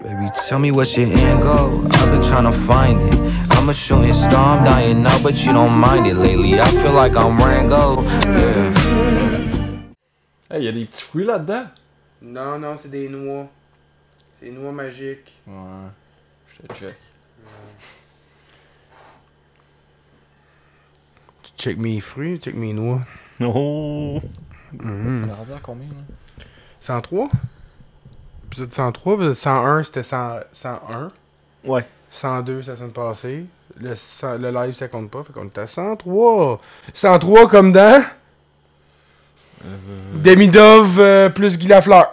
Baby, tell me what's your end goal. I've been trying to find it. I'm a shooting star, I'm dying now, but you don't mind it lately. I feel like I'm Rango. Yeah. Hey, y a des petits fruits là-dedans? Non, non, c'est des noix. C'est des noix magiques. Ouais, je te check. Tu check mes fruits, tu check mes noix. Oh! On est rendu à combien, là? 103? Épisode 103, épisode 101, c'était 101. Ouais. 102, c'est la semaine passée. Le live, ça compte pas, fait qu'on était à 103. 103 comme dans... Demidov plus Guy Lafleur.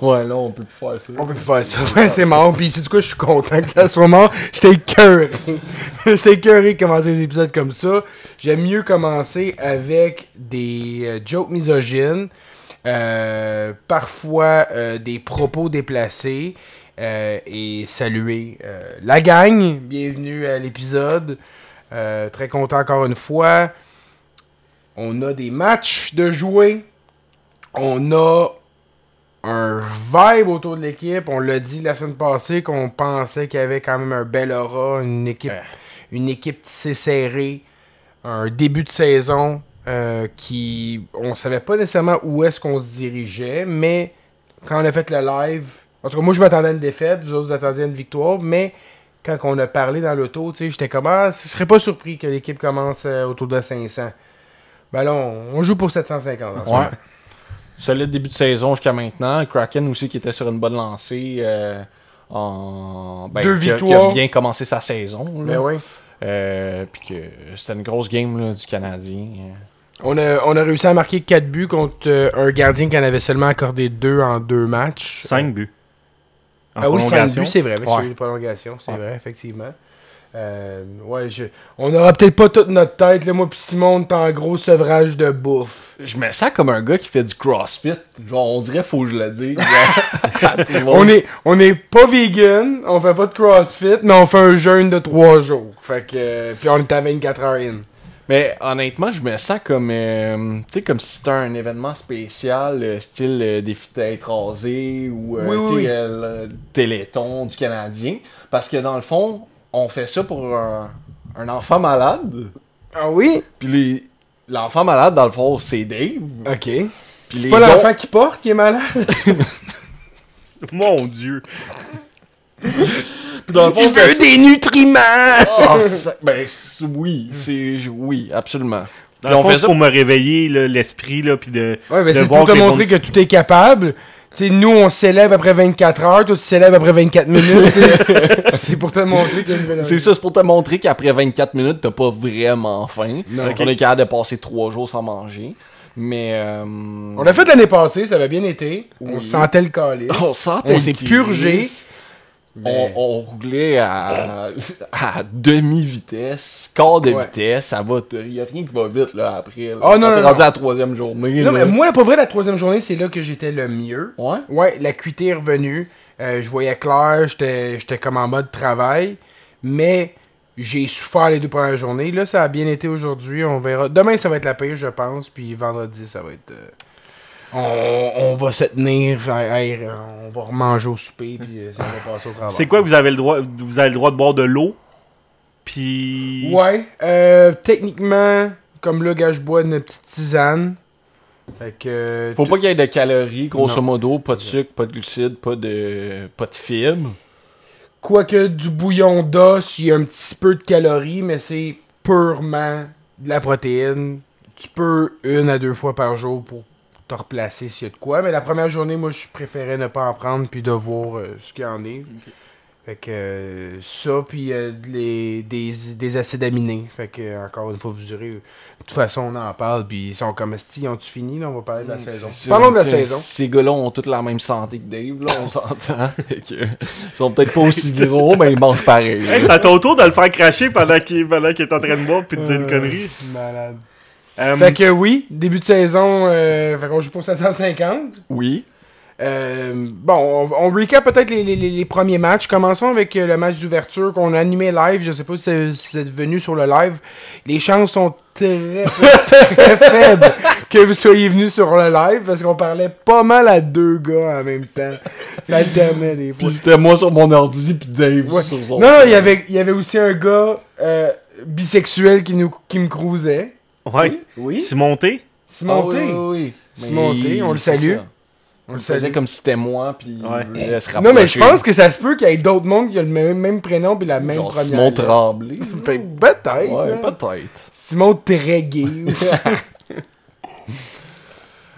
Ouais, là, on peut plus faire ça. On peut plus faire ça. Ouais, c'est mort. Puis, c'est du coup, je suis content que ça soit mort. J'étais écœuré. J'étais écœuré de commencer des épisodes comme ça. J'aime mieux commencer avec des jokes misogynes. Parfois des propos déplacés. Et saluer la gang. Bienvenue à l'épisode. Très content encore une fois. On a des matchs de jouer. On a un vibe autour de l'équipe. On l'a dit la semaine passée qu'on pensait qu'il y avait quand même un bel aura, une équipe tissée serrée, un début de saison qui on savait pas nécessairement où est-ce qu'on se dirigeait, mais quand on a fait le live, en tout cas moi je m'attendais à une défaite, vous autres vous attendiez à une victoire, mais quand on a parlé dans l'auto, tu sais, j'étais comme je serais pas surpris que l'équipe commence autour de 500. Ben là on joue pour 750 en ce moment. Solide début de saison jusqu'à maintenant. Kraken aussi qui était sur une bonne lancée. Deux qui victoires. a bien commencé sa saison. Là. Ben oui. Puis que c'était une grosse game là, du Canadien. On a réussi à marquer 4 buts contre un gardien qui en avait seulement accordé 2 en 2 matchs. 5 buts. Ah oui, 5 buts, c'est vrai, avec Ouais. celui de prolongation, c'est vrai, effectivement. On aura peut-être pas toute notre tête, là, moi pis Simon, on est en gros sevrage de bouffe. Je me sens comme un gars qui fait du CrossFit. Genre, on dirait faut que je le dise. On est pas vegan, on fait pas de CrossFit, mais on fait un jeûne de 3 jours. Fait que, puis on est à 24 heures in. Mais honnêtement, je me sens comme tu sais, comme si c'était un événement spécial, style défi tête rasée ou Oui. le Téléthon du Canadien. Parce que dans le fond, on fait ça pour un enfant malade. Ah oui? Puis l'enfant malade, dans le fond, c'est Dave. Ok. Puis C'est les pas gars- l'enfant qui porte qui est malade? Mon Dieu! Puis dans le fond, Il veut des nutriments! oui, absolument. Dans le fond, c'est pour me réveiller là, l'esprit, là, puis de... Ouais, mais de c'est voir pour te que les montrer que tout est capable. Tu sais, nous, on célèbre après 24 heures, toi, tu célèbres après 24 minutes. tu sais. C'est pour te montrer que tu veux C'est ça, c'est pour te montrer qu'après 24 minutes, t'as pas vraiment faim. Non. On est capable de passer 3 jours sans manger. Mais... On l'a fait l'année passée, ça avait bien été. On Oui. sentait le calice. On sentait On s'est le purgé. calice. On roulait à demi-vitesse, quart de Ouais. vitesse, ça va, y a rien qui va vite là après. Là. Ah, non, Quand t'es non, rendu non. à la 3e journée. Non, là. mais moi, pour vrai, la 3e journée, c'est là que j'étais le mieux. Ouais? Ouais, l'acuité est revenue. Je voyais clair, j'étais comme en mode travail. Mais j'ai souffert les 2 premières journées. Là, ça a bien été aujourd'hui. On verra. Demain, ça va être la pire, je pense. Puis vendredi, ça va être... On va se tenir, on va remanger au souper, puis ça va passer au travail. C'est quoi, vous avez le droit de boire de l'eau? Puis... Ouais, techniquement, comme là, gars, je bois une petite tisane. Fait que... Faut pas qu'il y ait de calories, grosso Non. modo, pas de sucre, pas de glucides, pas de fibres. Quoique du bouillon d'os, il y a un petit peu de calories, mais c'est purement de la protéine. Tu peux 1 à 2 fois par jour pour te replacer s'il y a de quoi. Mais la première journée, moi, je préférais ne pas en prendre puis de voir ce qu'il y en est. Fait que ça, puis des acides aminés. Fait que, encore une fois, vous direz, de toute façon, on en parle, puis ils sont comme, esti, ils ont-tu fini? Là, on va parler de la saison. C'est Parlons de la ça. saison. Ces gars-là ont toute la même santé que Dave, là, on s'entend. Fait que, ils sont peut-être pas aussi gros, mais ils mangent pareil. Hey, c'est à ton tour de le faire cracher pendant qu'il est en train de boire puis de dire une connerie. Malade. Euh, Fait que oui, début de saison, fait qu'on joue pour 750. Oui. Bon, on recap peut-être les premiers matchs. Commençons avec le match d'ouverture qu'on a animé live. Je sais pas si c'est venu sur le live. Les chances sont très, très faibles que vous soyez venus sur le live parce qu'on parlait pas mal à 2 gars en même temps. Ça alternait des fois. Puis c'était moi sur mon ordi, puis Dave Ouais. sur son... Non, il y avait aussi un gars bisexuel qui me cruisait. Ouais. Oui. Simon T. Simon T. Oui. Simon T, on le c'est salue. ça. On On le le faisait salue. comme si c'était moi, puis Ouais. il voulait se Non, mais je rapprocher. pense que ça se peut qu'il y ait d'autres mondes qui ont le même prénom puis la même Genre première Simon lettre. Tremblay. Peut-être. Ouais, hein. peut-être. Simon Trégué aussi.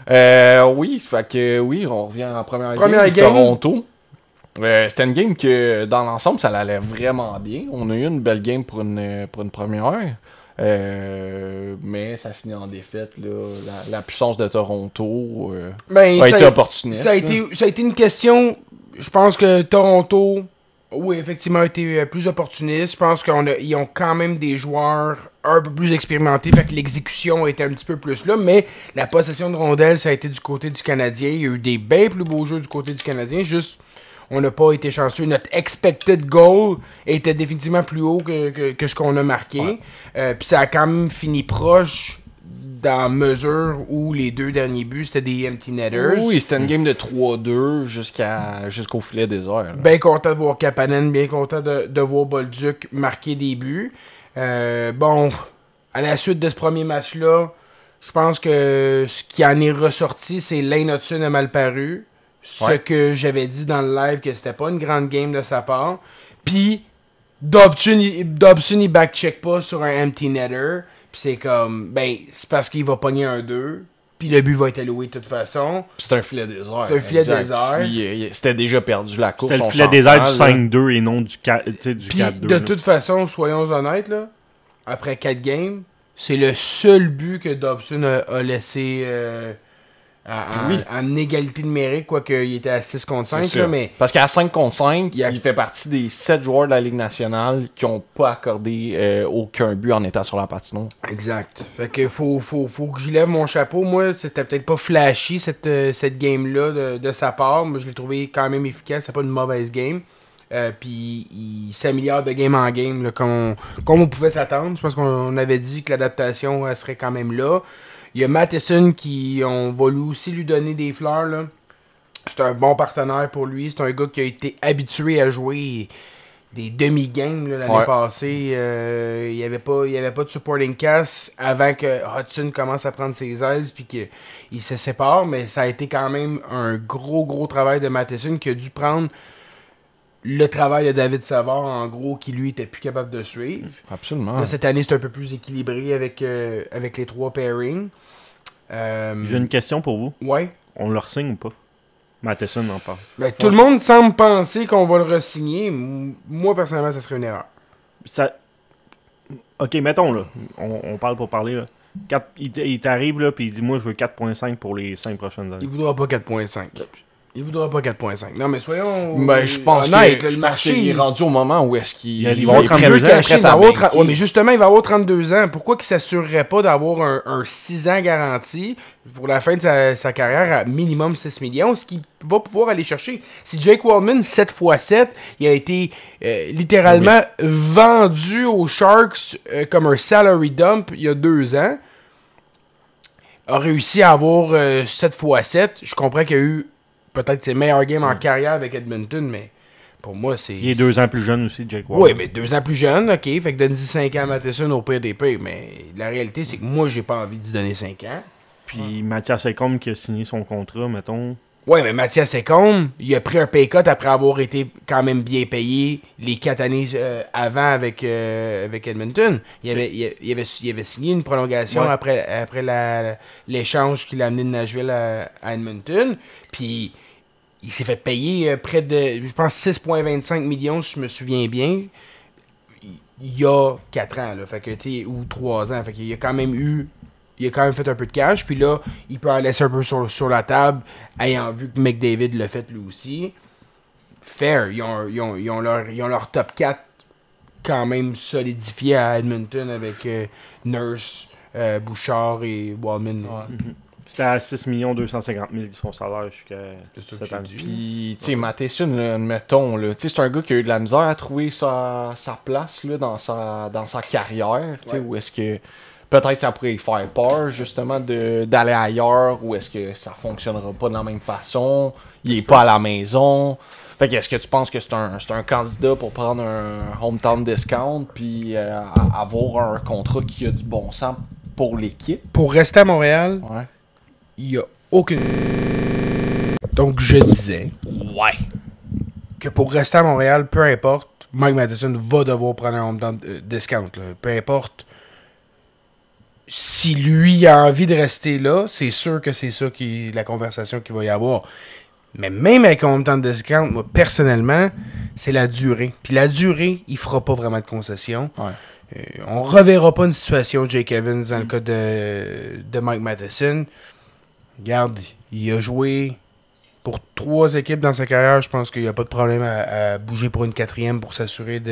Oui, fait que oui, on revient en première Première game. game. Toronto. C'était une game que, dans l'ensemble, ça allait vraiment bien. On a eu une belle game pour une première. Mais ça finit en défaite. Là. La puissance de Toronto Ben, a ça été opportuniste. ça a là. été une question. Je pense que Toronto, oui, effectivement, a été plus opportuniste. Je pense qu'ils ont quand même des joueurs un peu plus expérimentés. Fait que l'exécution était un petit peu plus là. Mais la possession de rondelles, ça a été du côté du Canadien. Il y a eu des bien plus beaux jeux du côté du Canadien. Juste, on n'a pas été chanceux. Notre expected goal était définitivement plus haut que ce qu'on a marqué. Puis ça a quand même fini proche dans mesure où les deux derniers buts, c'était des empty netters. Oui, c'était une game de 3-2 jusqu'au filet désert. là. Bien content de voir Kapanen, bien content de voir Bolduc marquer des buts. Bon, à la suite de ce premier match-là, je pense que ce qui en est ressorti, c'est Lane Hudson a mal paru. Ce Ouais. que j'avais dit dans le live, que c'était pas une grande game de sa part. Puis, Dobson, il backcheck pas sur un empty netter. Puis c'est comme, ben, c'est parce qu'il va pogner un 2. Puis le but va être alloué de toute façon. Puis c'était un filet désert. C'est un filet exact. désert. Puis, c'était déjà perdu la course. C'était le on filet des airs du s'entend, là. 5-2 et non du 4-2. Puis, de toute façon, soyons honnêtes, là, après 4 games, c'est le seul but que Dobson a laissé en égalité numérique, quoique il était à 6 contre 5. C'est Là, ça. mais Parce qu'à 5 contre 5, Il y a- il fait partie des 7 joueurs de la Ligue nationale qui n'ont pas accordé aucun but en étant sur la patinoire. exact. Fait que faut que je lève mon chapeau. Moi, c'était peut-être pas flashy cette game-là de sa part. Moi, je l'ai trouvé quand même efficace. C'est pas une mauvaise game. Puis il s'améliore de game en game là, comme on pouvait s'attendre. Je pense qu'on avait dit que l'adaptation elle serait quand même là. Il y a Matheson qui on va lui aussi lui donner des fleurs. Là. C'est un bon partenaire pour lui. C'est un gars qui a été habitué à jouer des demi-games là, l'année Ouais. passée. Il n'y avait pas de supporting cast avant que Hudson commence à prendre ses aises puis qu'il se sépare. Mais ça a été quand même un gros travail de Matheson qui a dû prendre le travail de David Savard, en gros, qui lui était plus capable de suivre. Absolument. Là, cette année, c'est un peu plus équilibré avec les 3 pairings. J'ai une question pour vous. Ouais. On le re-signe ou pas? Matheson en parle. Ben, tout le monde semble penser qu'on va le re-signer. Moi, personnellement, ça serait une erreur. Ça... Ok, mettons là. On parle pour parler là. Il t'arrive là, puis il dit moi je veux 4.5 pour les 5 prochaines années. Il voudra pas 4.5. Il voudra pas 4.5. Non, mais soyons Ben, je pense honnêtes, que là, je le pense marché, qu'il est rendu au moment où est-ce qu'il Il va va être 32 32 ans, caché, prêt à banquer. ouais, mais justement, il va avoir 32 ans. Pourquoi qu'il s'assurerait pas d'avoir un 6 ans garanti pour la fin de sa carrière à minimum 6 millions, ce qu'il va pouvoir aller chercher? Si Jake Waldman, 7x7, il a été littéralement vendu aux Sharks comme un salary dump il y a 2 ans, a réussi à avoir 7x7. Je comprends qu'il y a eu peut-être ses meilleurs games en carrière avec Edmonton, mais pour moi, c'est... Il est 2 ans plus jeune aussi, Jake Ward. Oui, mais 2 ans plus jeune, ok. Fait que donne-y 5 ans à Matheson au pire des pires. Mais la réalité, c'est que moi, j'ai pas envie d'y donner 5 ans. Puis Mathias Ekholm qui a signé son contrat, mettons. Ouais, mais Mathias Ekholm, il a pris un pay cut après avoir été quand même bien payé les 4 années avant avec Edmonton. Il avait signé une prolongation Ouais. après l'échange qu'il a amené de Nashville à Edmonton. Puis il s'est fait payer près de, je pense, 6,25 millions, si je me souviens bien, il y a 4 ans, là, fait que, tu sais, ou 3 ans. Fait qu'il a quand même eu... Il a quand même fait un peu de cash, puis là, il peut en laisser un peu sur la table, ayant vu que McDavid l'a fait lui aussi. Fair, ils ont leur top 4 quand même solidifié à Edmonton avec Nurse, Bouchard et Wallman. C'était à 6 250 000 son salaire jusqu'à C'est ça que cette j'ai année. dit. Puis, tu sais, Matheson, là, admettons, là, tu sais, c'est un gars qui a eu de la misère à trouver sa place là, dans sa carrière. Tu sais, où est-ce que. peut-être ça pourrait y faire peur, justement, d'aller ailleurs, ou est-ce que ça fonctionnera pas de la même façon, il est pas à la maison. Fait que est-ce que tu penses que c'est un candidat pour prendre un hometown discount, puis avoir un contrat qui a du bon sens pour l'équipe? Pour rester à Montréal, Ouais. il n'y a aucune... Donc, je disais Ouais. que pour rester à Montréal, peu importe, Mike Matheson va devoir prendre un hometown discount. Là. Peu importe si lui a envie de rester là, c'est sûr que c'est ça la conversation qu'il va y avoir. Mais même avec un hometown discount, moi, personnellement, c'est la durée. Puis la durée, il fera pas vraiment de concession. Ouais. On reverra pas une situation de Jake Evans dans le cas de Mike Matheson. Regarde, il a joué pour 3 équipes dans sa carrière. Je pense qu'il n'y a pas de problème à bouger pour une 4e pour s'assurer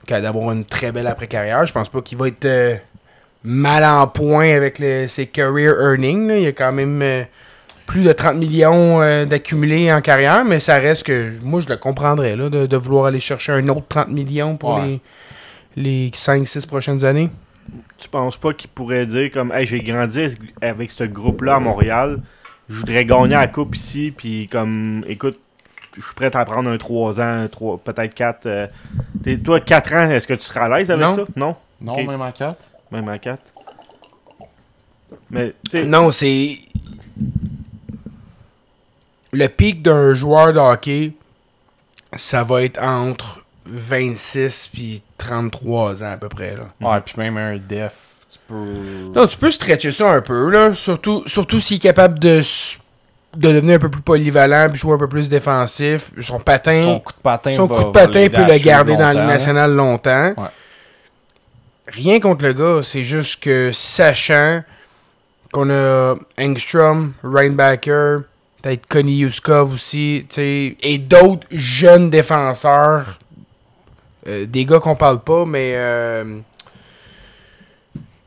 d'avoir une très belle après-carrière. Je pense pas qu'il va être mal en point avec ses career earnings. Là. Il y a quand même plus de 30 millions d'accumulés en carrière, mais ça reste que moi je le comprendrais là, de vouloir aller chercher un autre 30 millions pour les 5-6 prochaines années. Tu penses pas qu'il pourrait dire comme hey, j'ai grandi avec ce groupe-là à Montréal, je voudrais gagner la coupe ici, puis comme écoute, je suis prêt à prendre un 3 ans, peut-être 4. Toi, 4 ans, est-ce que tu seras à l'aise avec ça? Non? Non, Ok. même à 4. Même à 4. Mais, tu sais, Non, c'est... Le pic d'un joueur de hockey, ça va être entre 26 puis 33 ans à peu près. Là. Ouais, puis même un def, tu peux... Non, tu peux stretcher ça un peu, là. Surtout s'il est capable de devenir un peu plus polyvalent puis jouer un peu plus défensif. Son patin... Son coup de patin, Son coup de va patin l'aider peut à le suivre garder dans la Ligue longtemps. nationale longtemps. Ouais. Rien contre le gars, c'est juste que sachant qu'on a Engstrom, Reinbacker, peut-être Connie Yuskov aussi, t'sais, et d'autres jeunes défenseurs, des gars qu'on parle pas, mais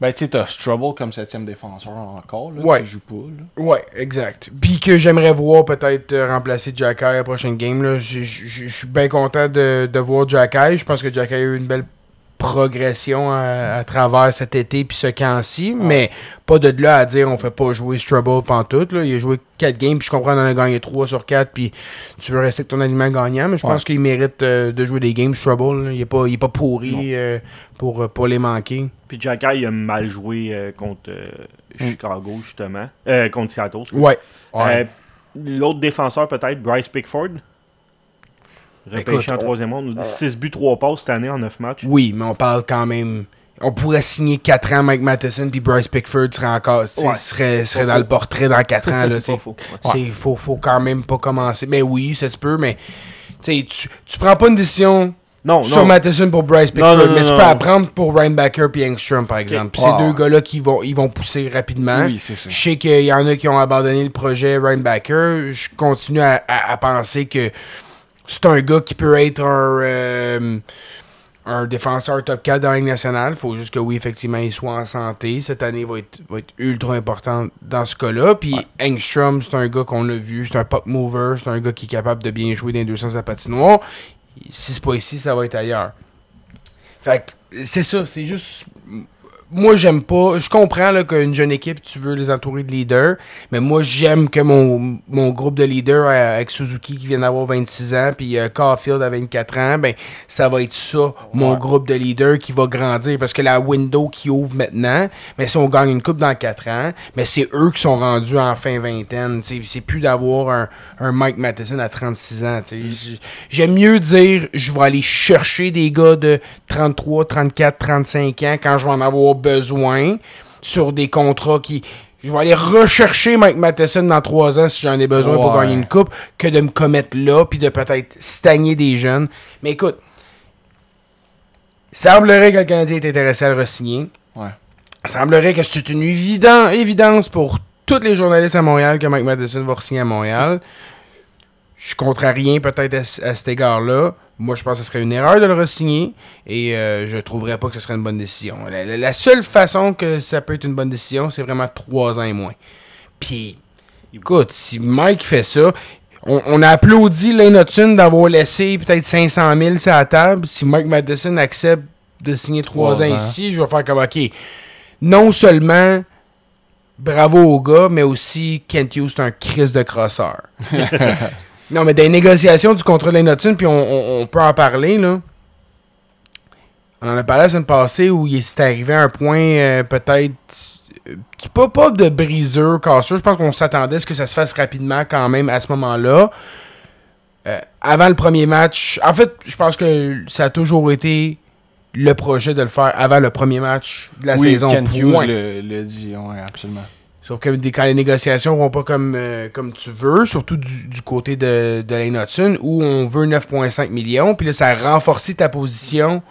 Ben, tu sais, t'as Strubble comme 7e défenseur encore, là, Ouais. qui joue pas, là. ouais, exact. Puis que j'aimerais voir peut-être remplacer Jacky à la prochaine game. Là. Je suis bien content de voir Jacky. Je pense que Jacky a eu une belle progression à travers cet été puis ce camp-ci, mais pas de là à dire on fait pas jouer Strubble pantoute. Là. Il a joué 4 games, puis je comprends qu'on en a gagné 3 sur 4, puis tu veux rester avec ton aliment gagnant, mais je pense qu'il mérite de jouer des games Strubble. Là. Il est pas pourri pour les manquer. puis Jacky, il a mal joué contre Chicago, justement. Contre Seattle. Ouais. L'autre défenseur, peut-être, Bryce Pickford. Repêché en 3e monde. Nous dit 6 buts, 3 passes cette année en 9 matchs. Oui, mais on parle quand même... On pourrait signer 4 ans Mike Matheson, puis Bryce Pickford serait encore... serait dans le portrait dans 4 ans. Là, C'est pas faux. Ouais. Faut quand même pas commencer. Mais oui, ça se peut, mais tu prends pas une décision Non, sur non. Matheson pour Bryce Pickford, non, mais tu non. peux apprendre pour Reinbacker et Engstrom, par exemple. Puis ces deux gars-là qui vont pousser rapidement. Oui, c'est ça. Je sais qu'il y en a qui ont abandonné le projet Reinbacker. Je continue à penser que c'est un gars qui peut être un défenseur top 4 dans la Ligue nationale. Il faut juste que, oui, effectivement, il soit en santé. Cette année va être ultra importante dans ce cas-là. Puis Engstrom, c'est un gars qu'on a vu. C'est un pop mover. C'est un gars qui est capable de bien jouer dans les deux sens de la patinoire. Si c'est pas ici, ça va être ailleurs. Fait que c'est ça. C'est juste... Moi, j'aime pas... Je comprends là, qu'une jeune équipe, tu veux les entourer de leaders. Mais moi, j'aime que mon groupe de leaders avec Suzuki qui vient d'avoir 26 ans, puis Caulfield à 24 ans, ben ça va être ça, mon groupe de leaders qui va grandir. Parce que la window qui ouvre maintenant, mais si on gagne une coupe dans 4 ans, mais c'est eux qui sont rendus en fin vingtaine. T'sais. C'est plus d'avoir un Mike Matheson à 36 ans. J'aime mieux dire, je vais aller chercher des gars de 33, 34, 35 ans quand je vais en avoir besoin sur des contrats qui... Je vais aller rechercher Mike Matheson dans 3 ans si j'en ai besoin pour gagner une coupe que de me commettre là puis de peut-être stagner des jeunes. Mais écoute, semblerait que le Canadien est intéressé à le re-signer. Ouais. Semblerait que c'est une évidence pour tous les journalistes à Montréal que Mike Matheson va re-signer à Montréal. Je compterais rien peut-être à cet égard-là. Moi, je pense que ce serait une erreur de le re-signer et je trouverais pas que ce serait une bonne décision. La seule façon que ça peut être une bonne décision, c'est vraiment 3 ans et moins. Puis, écoute, si Mike fait ça, on a applaudi Lane Hutton d'avoir laissé peut-être 500 000 sur la table. Si Mike Matheson accepte de signer 3 ans ici, je vais faire comme, OK, non seulement bravo au gars, mais aussi Kent Hughes, c'est un Christ de crosseur. Non, mais dans les négociations du contrat de Lane Hutson, puis on peut en parler, là. On en a parlé la semaine passée où il s'est arrivé à un point peut-être pas de briseur, casseur. Je pense qu'on s'attendait à ce que ça se fasse rapidement quand même à ce moment-là. Avant le premier match, en fait, je pense que ça a toujours été le projet de le faire avant le premier match de la saison. Kent Hughes le dit, ouais, absolument. Sauf que quand les négociations vont pas comme tu veux, surtout du côté de Lane Hutson, où on veut 9,5 millions, puis là, ça a renforcé ta position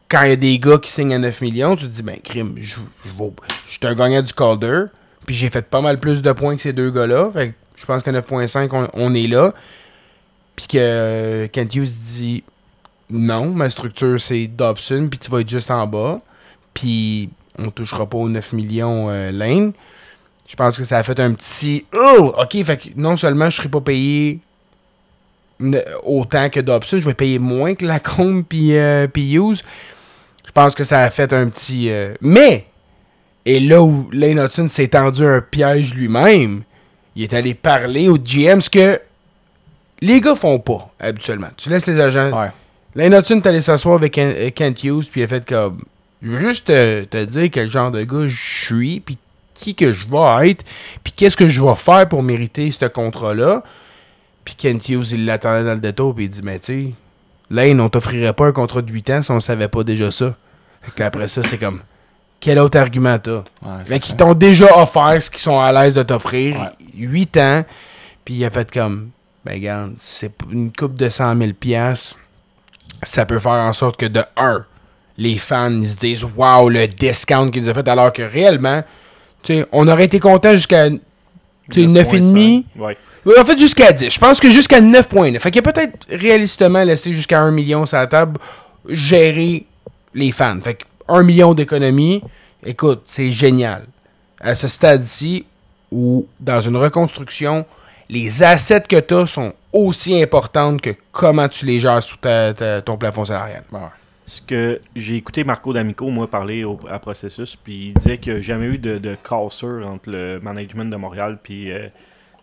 quand il y a des gars qui signent à 9 millions. Tu te dis, ben, crime, je suis un gagnant du Calder, puis j'ai fait pas mal plus de points que ces deux gars-là. Fait que je pense qu'à 9,5, on est là. Puis que Kent Hughes dit, non, ma structure, c'est Dobson, puis tu vas être juste en bas, puis on touchera pas aux 9 millions Lane. Je pense que ça a fait un petit... Oh! OK, fait que non seulement je serai pas payé autant que Dobson, je vais payer moins que Lacombe puis Hughes. Je pense que ça a fait un petit... Mais! Et là où Lane Hutson s'est tendu un piège lui-même, il est allé parler aux GM, ce que les gars font pas, habituellement. Tu laisses les agents... Ouais. Lane Hutson est allé s'asseoir avec Kent Hughes, puis il a fait comme... Je veux juste te dire quel genre de gars je suis, puis qui que je vais être, puis qu'est-ce que je vais faire pour mériter ce contrat-là. Puis Kent Hughes, il l'attendait dans le détour, puis il dit, mais tu sais, Lane, on t'offrirait pas un contrat de 8 ans si on savait pas déjà ça. Fait que après ça, c'est comme, quel autre argument t'as? Fait qu'ils t'ont déjà offert ce qu'ils sont à l'aise de t'offrir, 8 ans, puis il a fait comme, ben regarde, c'est une coupe de 100 000 $, ça peut faire en sorte que de 1, les fans ils se disent, wow, le discount qu'il nous a fait, alors que réellement, t'sais, on aurait été content jusqu'à 9,5. Ouais. En fait, jusqu'à 10. Je pense que jusqu'à 9,9. Fait qu'il a peut-être réalistement laissé jusqu'à 1 million sur la table gérer les fans. Fait que 1 million d'économies, écoute, c'est génial. À ce stade-ci, où dans une reconstruction, les assets que tu as sont aussi importantes que comment tu les gères sous ton plafond salarial. Ouais. Ce que j'ai écouté Marco D'Amico, moi, parler à Processus, puis il disait qu'il n'y a jamais eu de cassure entre le management de Montréal puis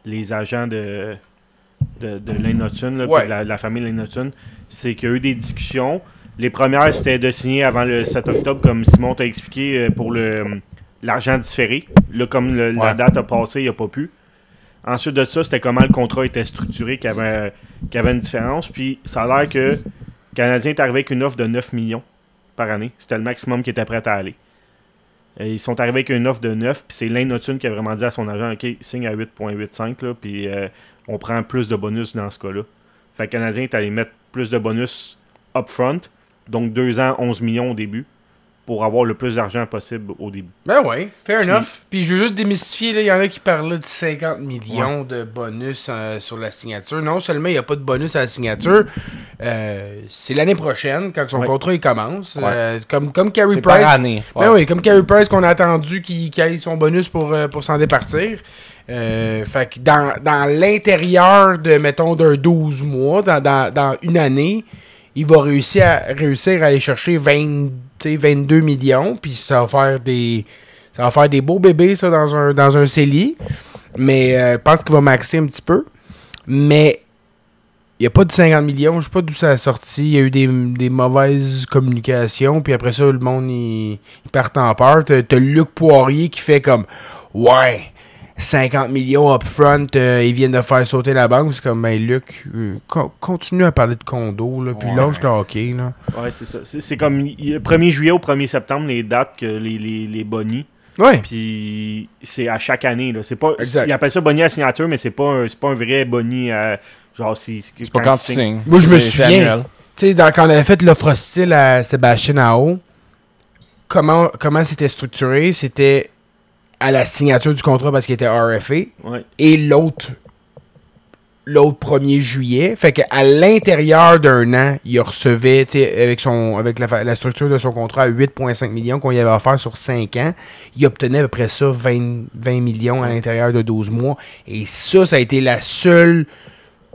les agents de Lane Hutson, là, puis de la famille Lane Hutson. C'est qu'il y a eu des discussions. Les premières, c'était de signer avant le 7 octobre, comme Simon t'a expliqué, pour l'argent différé. Là, comme la date a passé, il n'y a pas pu. Ensuite de ça, c'était comment le contrat était structuré, qu'il y avait une différence. Puis ça a l'air que le Canadien est arrivé avec une offre de 9 millions par année. C'était le maximum qui était prêt à aller. Et ils sont arrivés avec une offre de 9, puis c'est Lane Hutson qui a vraiment dit à son agent, OK, signe à 8,85, là, puis on prend plus de bonus dans ce cas-là. Fait que le Canadien est allé mettre plus de bonus upfront, donc 2 ans, 11 millions au début, pour avoir le plus d'argent possible au début. Ben ouais, fair enough. Puis je veux juste démystifier, il y en a qui parlaient de 50 millions de bonus sur la signature. Non seulement il n'y a pas de bonus à la signature, c'est l'année prochaine, quand son contrat il commence. Comme Carey Price. Par année. Ben oui, comme Carey Price qu'on a attendu qu'il ait son bonus pour s'en départir. Fait que dans l'intérieur de, mettons, d'un 12 mois, dans une année, il va réussir à aller chercher 22 millions, puis ça va faire des beaux bébés, ça, dans un CELI. Mais je pense qu'il va maxer un petit peu. Mais il n'y a pas de 50 millions, je ne sais pas d'où ça a sorti. Il y a eu des mauvaises communications, puis après ça, le monde, il part en peur. T'as Luc Poirier qui fait comme, ouais, 50 millions upfront, ils viennent de faire sauter la banque. C'est comme, ben Luc, continue à parler de condo, là, puis lâche le hockey. Là. Ouais, c'est ça. C'est comme le 1er juillet au 1er septembre, les dates, que les bonnies. Ouais. Puis c'est à chaque année. Là. C'est pas, exact. Ils appellent ça bonni à signature, mais c'est pas un vrai bonni à. Genre, c'est pas quand tu signes. Moi, je me souviens. Tu sais, quand on avait fait l'offre hostile à Sébastien Aho, comment c'était structuré? C'était à la signature du contrat parce qu'il était RFA. Ouais. Et l'autre 1er juillet. Fait qu'à l'intérieur d'un an, il recevait, avec la structure de son contrat à 8,5 millions qu'on y avait offert sur 5 ans, il obtenait à peu près ça, 20 millions à l'intérieur de 12 mois. Et ça a été la seule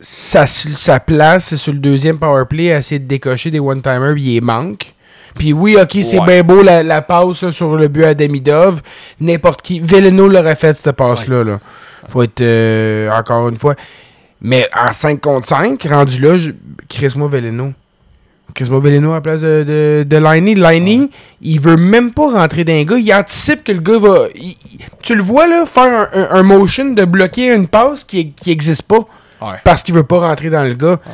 sa place, c'est sur le deuxième powerplay, à essayer de décocher des one-timers, il les manque. Puis oui, ok, c'est bien beau la passe là, sur le but à Demidov. N'importe qui. Veleno l'aurait fait, cette passe-là. Là. Faut être, encore une fois. Mais en 5 contre 5, rendu là, crisse-moi Veleno. Crisse-moi Veleno à la place de Liney. Liney, il veut même pas rentrer dans un gars. Il anticipe que le gars va... tu le vois, là, faire un motion de bloquer une passe qui existe pas. Ouais. Parce qu'il veut pas rentrer dans le gars. Ouais.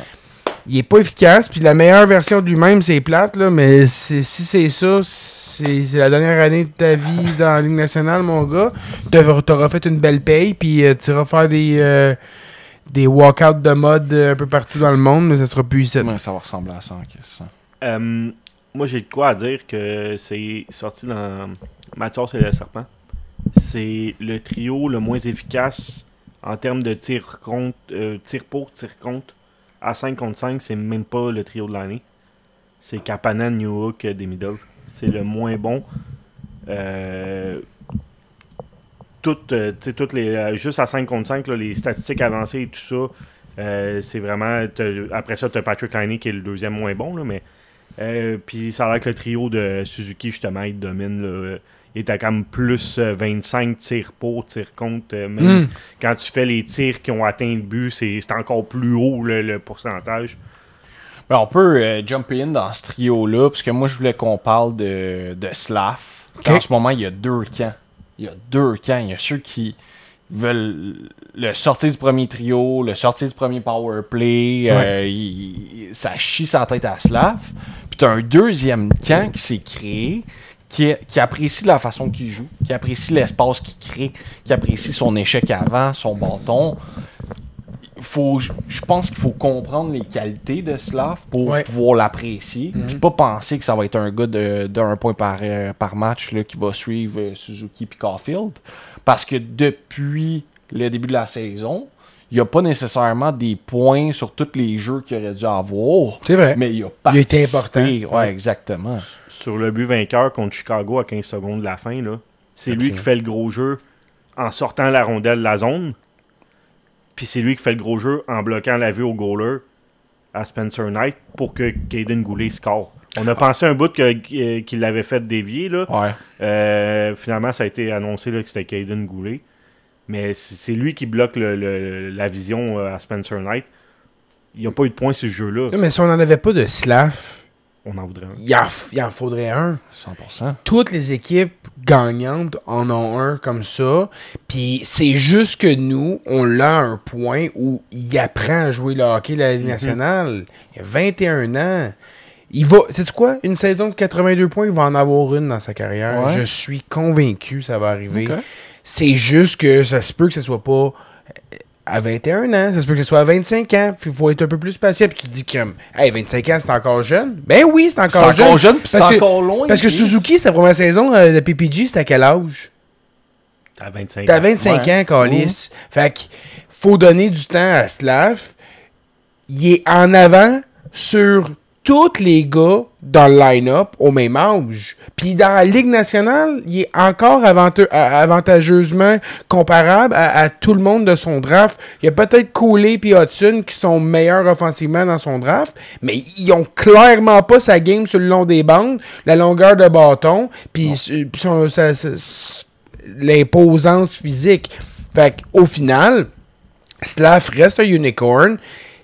Il est pas efficace, puis la meilleure version de lui-même, c'est plate, là, mais si c'est ça, c'est la dernière année de ta vie dans la Ligue nationale, mon gars. T'auras fait une belle paye, puis tu iras faire des walkouts de mode un peu partout dans le monde, mais ça sera plus ici. Ouais, ça va ressembler à ça, ça. Moi, j'ai de quoi à dire que c'est sorti dans Mathias et le Serpent. C'est le trio le moins efficace en termes de tir contre, tir pour, tir contre. À 5 contre 5, c'est même pas le trio de l'année. C'est Kapanen, Newhook, Demidov. C'est le moins bon. Toutes les, juste à 5 contre 5, là, les statistiques avancées et tout ça, c'est vraiment... Après ça, tu as Patrick Laine qui est le deuxième moins bon. Là, mais puis ça a l'air que le trio de Suzuki, justement, il domine. Là, il était quand même plus 25 tirs pour, tirs contre. Même quand tu fais les tirs qui ont atteint le but, c'est encore plus haut le pourcentage. Ben, on peut jumper in dans ce trio-là, parce que moi, je voulais qu'on parle de Slav. Okay. En ce moment, il y a 2 camps. Il y a ceux qui veulent le sortir du premier trio, le sortir du premier power play. Ça chie sa tête à Slav. Puis t'as un deuxième camp qui s'est créé, qui apprécie la façon qu'il joue, qui apprécie l'espace qu'il crée, qui apprécie son échec avant, son bâton. Je pense qu'il faut comprendre les qualités de Slav pour pouvoir l'apprécier, puis pas penser que ça va être un gars de 1 point par match là, qui va suivre Suzuki et Caulfield, parce que depuis le début de la saison, il n'y a pas nécessairement des points sur tous les jeux qu'il aurait dû avoir. C'est vrai. Mais il a participé. Il a été important. Ouais, exactement. Sur le but vainqueur contre Chicago à 15 secondes de la fin, là, c'est lui qui fait le gros jeu en sortant la rondelle de la zone. Puis c'est lui qui fait le gros jeu en bloquant la vue au goaler à Spencer Knight pour que Caden Goulet score. On a pensé un bout qu'il l'avait fait dévier. Là. Ouais. Finalement, ça a été annoncé là, que c'était Caden Goulet. Mais c'est lui qui bloque la vision à Spencer Knight. Il n'y a pas eu de point sur ce jeu-là. Non, mais si on n'en avait pas de Slav, on en voudrait un. Il en faudrait un. 100%. Toutes les équipes gagnantes en ont un comme ça. Puis c'est juste que nous, on l'a à un point où il apprend à jouer le hockey de la Ligue nationale. Il a 21 ans. Il va, sais-tu quoi? Une saison de 82 points, il va en avoir une dans sa carrière. Ouais. Je suis convaincu que ça va arriver. Okay. C'est juste que ça se peut que ce soit pas à 21 ans, ça se peut que ce soit à 25 ans. Il faut être un peu plus patient. Puis tu te dis que hey, 25 ans, c'est encore jeune. Ben oui, c'est encore jeune. C'est encore jeune, puis c'est encore loin. Parce que Suzuki, sa première saison de PPG, c'était à quel âge? T'as 25 ans. T'as 25 ans, Calis. Fait qu'il faut donner du temps à Slav. Il est en avant sur tous les gars dans le line-up au même âge. Puis dans la Ligue nationale, il est encore avantageusement comparable à tout le monde de son draft. Il y a peut-être Cooley et Hudson qui sont meilleurs offensivement dans son draft, mais ils ont clairement pas sa game sur le long des bandes, la longueur de bâton, puis l'imposance physique. Fait qu'au final, Slav reste un unicorn.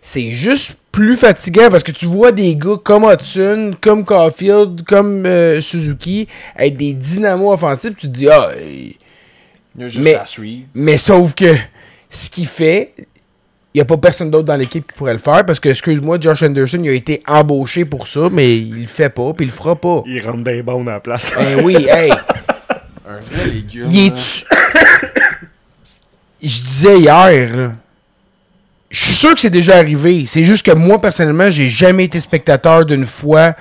C'est juste plus fatigant parce que tu vois des gars comme Hudson, comme Caulfield, comme Suzuki être des dynamos offensifs, tu te dis il y a juste à suivre. Mais sauf que ce qu'il fait, il n'y a pas personne d'autre dans l'équipe qui pourrait le faire parce que, excuse-moi, Josh Anderson, il a été embauché pour ça, mais il le fait pas, puis il le fera pas. Il rentre des bons à la place. Ben oui, hey! Un vrai légume. Je disais hier, là. Je suis sûr que c'est déjà arrivé. C'est juste que moi, personnellement, j'ai jamais été spectateur d'une fois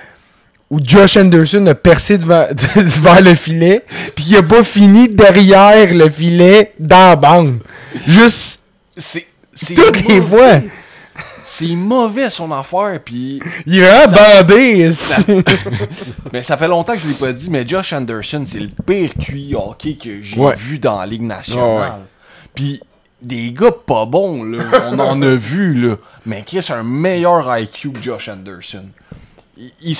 où Josh Anderson a percé devant le filet, puis il a pas fini derrière le filet dans la bande. Juste c'est toutes les fois. C'est mauvais son affaire, puis il est vraiment bandé. Mais ça fait longtemps que je l'ai pas dit, mais Josh Anderson, c'est le pire QI hockey que j'ai vu dans la Ligue nationale. Puis des gars pas bons, là. On en a vu, là. Mais Chris a un meilleur IQ que Josh Anderson. Il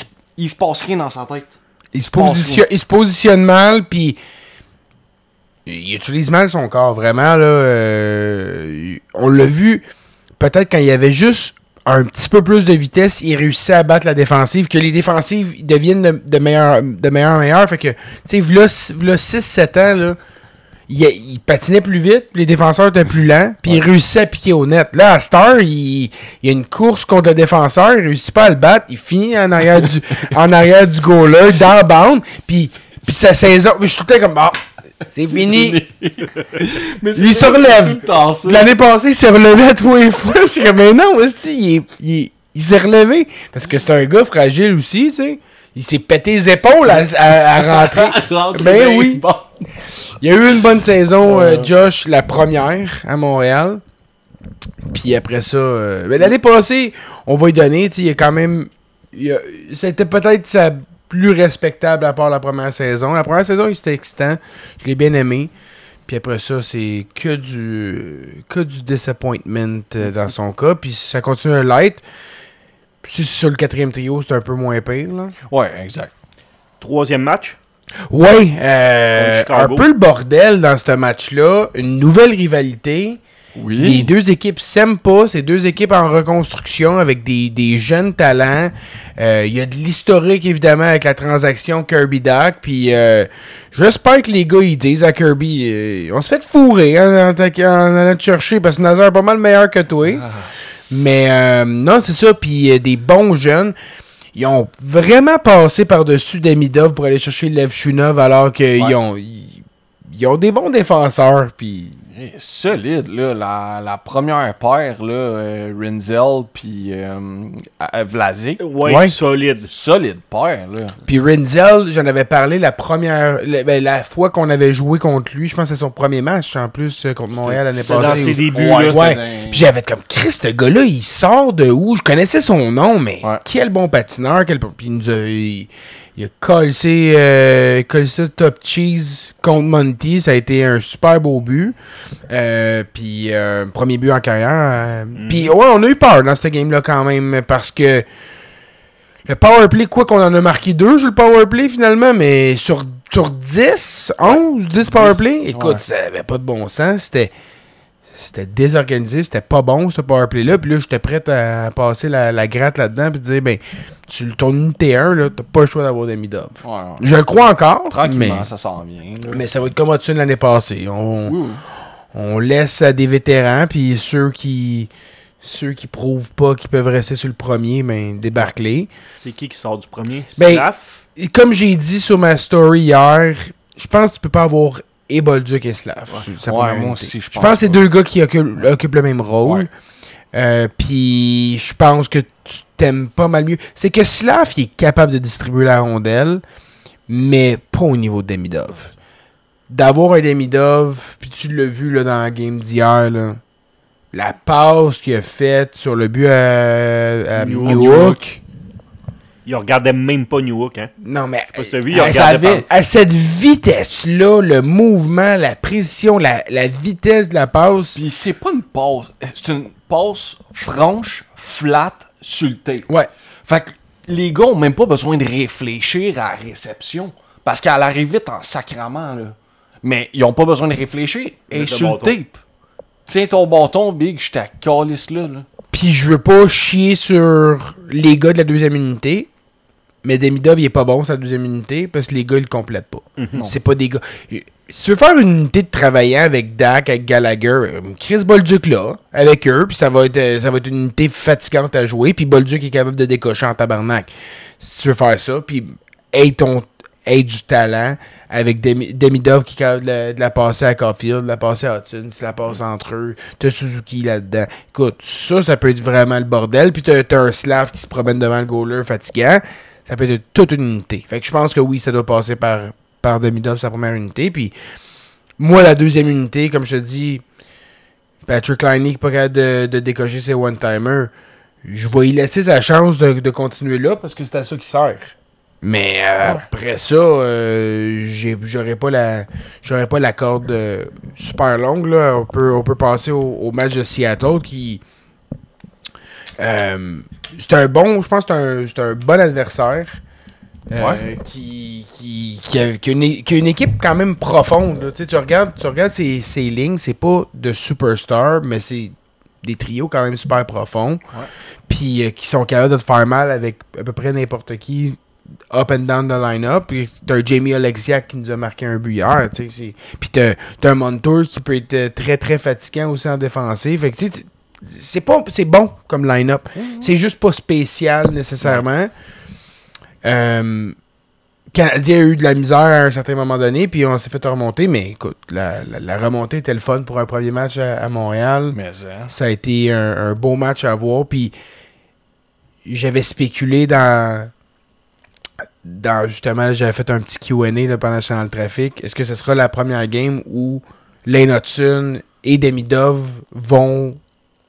se passe rien dans sa tête. Il se positionne mal, puis il utilise mal son corps, vraiment. Là, on l'a vu, peut-être quand il y avait juste un petit peu plus de vitesse, il réussissait à battre la défensive, que les défensives deviennent de meilleur en meilleur. Fait que, tu sais, v'là 6-7 ans, là, il patinait plus vite, les défenseurs étaient plus lents, puis il réussissait à piquer au net. Là, à Star, il y a une course contre le défenseur, il réussit pas à le battre, il finit en arrière du goaler, downbound, puis sa saison, je suis tout le temps comme, c'est fini. Mais il se relève. L'année passée, il s'est relevé à tous les fois. Je suis comme, mais non, il s'est relevé. Parce que c'est un gars fragile aussi, tu sais. Il s'est pété les épaules à rentrer. Ben oui. Bon. Il y a eu une bonne saison, Josh, la première à Montréal. Puis après ça, l'année passée, on va lui donner, tu sais, il y a quand même... C'était peut-être sa plus respectable à part la première saison. La première saison, c'était excitant. Je l'ai bien aimé. Puis après ça, c'est que du disappointment dans son cas. Puis ça continue un light. Puis sur le 4e trio, c'est un peu moins pire, là. Ouais, exact. 3e match? Ouais, un peu le bordel dans ce match-là. Une nouvelle rivalité. Oui. Les deux équipes s'aiment pas. C'est deux équipes en reconstruction avec des jeunes talents. Il y a de l'historique, évidemment, avec la transaction Kirby-Dach. Puis j'espère que les gars, ils disent à Kirby, on se fait fourrer en allant te chercher parce que Nazar est pas mal meilleur que toi. Mais non, c'est ça. Puis des bons jeunes. Ils ont vraiment passé par-dessus Demidov pour aller chercher Levchunov alors qu'ils ont des bons défenseurs. Puis... solide, là. La première paire, là, Rinzel puis Vlasic. Ouais, solide. Solide paire, là. Puis Rinzel, j'en avais parlé la fois qu'on avait joué contre lui. Je pense que c'est son premier match, en plus, contre Montréal l'année passée. Dans ses débuts, ouais. Puis j'avais comme, Chris, ce gars-là, il sort de où? Je connaissais son nom, mais quel bon patineur. Puis il nous a... Il a collé top cheese contre Monty. Ça a été un super beau but. Puis premier but en carrière. Puis ouais, on a eu peur dans cette game-là quand même. Parce que le powerplay, quoi qu'on en a marqué 2 sur le powerplay finalement. Mais sur 10 powerplay, écoute, ça avait pas de bon sens. C'était désorganisé, c'était pas bon ce powerplay-là. Puis là, j'étais prêt à passer la gratte là-dedans. Puis dire, ben, ton unité 1, là, t'as pas le choix d'avoir Demidov. Ouais. Je le crois encore. Tranquillement, ça s'en vient. Là. Mais ça va être comme Hudson l'année passée. On laisse à des vétérans, puis ceux qui prouvent pas qu'ils peuvent rester sur le premier, ben, débarque-les. C'est qui sort du premier? Ben, comme j'ai dit sur ma story hier, je pense que tu peux pas avoir et Bolduc et Slav. Ouais, moi aussi, je pense que c'est 2 gars qui occupent le même rôle. Puis je pense que tu t'aimes pas mal mieux. C'est que Slav, il est capable de distribuer la rondelle, mais pas au niveau de Demidov. D'avoir un Demidov, puis tu l'as vu là, dans la game d'hier, là, la passe qu'il a faite sur le but à Newhook. Il regardait même pas Newhook, hein? Non, mais à cette vitesse-là, le mouvement, la précision, la vitesse de la passe... Puis c'est pas une passe, c'est une passe franche, flat, sur le tape. Ouais. Fait que les gars ont même pas besoin de réfléchir à la réception, parce qu'elle arrive vite en sacrament, là. Mais ils ont pas besoin de réfléchir, et sur le tape. Tiens ton bâton, Big, je t'ai calisse là. Puis je veux pas chier sur les gars de la deuxième unité, mais Demidov, il est pas bon sa deuxième unité parce que les gars, ils le complètent pas. C'est pas des gars... Si tu veux faire une unité de travaillant avec Dak, avec Gallagher, Chris Bolduc là, avec eux, puis ça va être une unité fatigante à jouer, puis Bolduc est capable de décocher en tabarnak. Si tu veux faire ça, puis aie du talent avec Demidov qui est capable de la passer à Caulfield, de la passer à Hudson, tu la passes entre eux, t'as Suzuki là-dedans. Écoute, ça peut être vraiment le bordel, puis t'as un Slav qui se promène devant le goaler fatigant, ça peut être toute une unité. Fait que je pense que oui, ça doit passer par Demidov, sa première unité, puis moi, la deuxième unité, comme je te dis, Patrick Laine pas capable de décocher ses one-timers, je vais y laisser sa chance de continuer là, parce que c'est à ça qu'il sert. Mais après ça, j'aurais pas la corde super longue. Là. On peut passer au match de Seattle qui... c'est un bon... Je pense que c'est un bon adversaire. Qui a une équipe quand même profonde. Tu regardes ses lignes, c'est pas de superstar, mais c'est des trios quand même super profonds. Ouais. Puis qui sont capables de te faire mal avec à peu près n'importe qui up and down the line-up. Puis t'as un Jamie Oleksiak qui nous a marqué un but hier. Puis t'as un Montour qui peut être très très fatigant aussi en défensif. Fait que c'est bon comme line-up. C'est juste pas spécial nécessairement. Canadien a eu de la misère à un certain moment donné, puis on s'est fait remonter, mais écoute, la remontée était le fun pour un premier match à Montréal. Mais ça a été un beau match à voir, puis j'avais spéculé dans justement, j'avais fait un petit Q&A là, pendant que j'étais dans le trafic. Est-ce que ce sera la première game où Lane Hutson et Demidov vont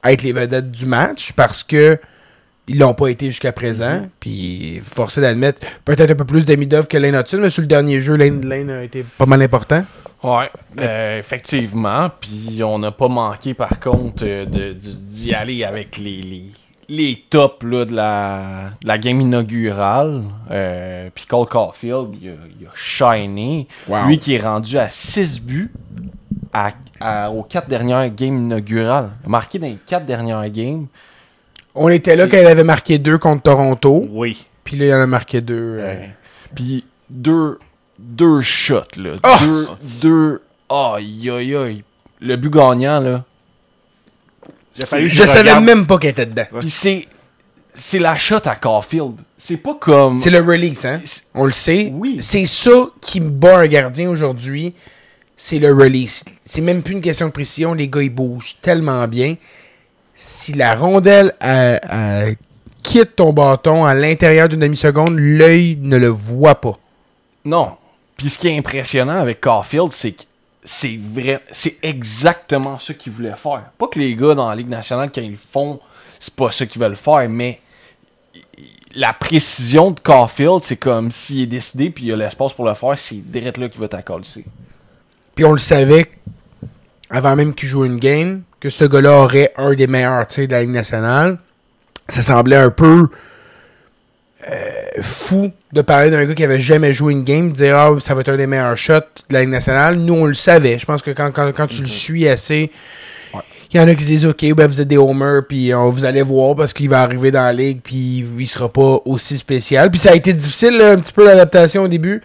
être les vedettes du match, parce que ils l'ont pas été jusqu'à présent. Puis, forcé d'admettre, peut-être un peu plus Demidov que Lane Hutson, mais sur le dernier jeu, Lane a été pas mal important. Ouais, effectivement. Puis, on n'a pas manqué, par contre, d'y aller avec les tops là, de la game inaugurale. Puis, Cole Caulfield, il a shiné. Wow. Lui qui est rendu à 6 buts aux 4 dernières games inaugurales. Il a marqué dans les 4 dernières games. On était là quand il avait marqué 2 contre Toronto. Oui. Puis là, il en a marqué 2. Puis deux shots, là. Deux. Aïe, aïe, aïe. Le but gagnant, là. Je savais même pas qu'il était dedans. Puis c'est la shot à Caulfield. C'est pas comme... C'est le release, hein? On le sait. Oui. C'est ça qui me bat un gardien aujourd'hui. C'est le release. C'est même plus une question de précision. Les gars, ils bougent tellement bien. Si la rondelle quitte ton bâton à l'intérieur d'une demi-seconde, l'œil ne le voit pas. Non. Puis ce qui est impressionnant avec Caulfield, c'est que c'est exactement ce qu'ils voulaient faire. Pas que les gars dans la Ligue nationale, quand ils le font, c'est pas ça qu'ils veulent faire, mais la précision de Caulfield, c'est comme s'il est décidé puis il y a l'espace pour le faire, c'est direct là qu'il va t'accoler. Puis on le savait avant même qu'il joue une game, que ce gars-là aurait un des meilleurs tirs de la Ligue nationale. Ça semblait un peu fou de parler d'un gars qui avait jamais joué une game, de dire « Ah, ça va être un des meilleurs shots de la Ligue nationale ». Nous, on le savait. Je pense que quand tu le suis assez, il y en a qui disent « Ok, ben vous êtes des homers, puis vous allez voir parce qu'il va arriver dans la Ligue, puis il sera pas aussi spécial ». Puis ça a été difficile, là, un petit peu l'adaptation au début.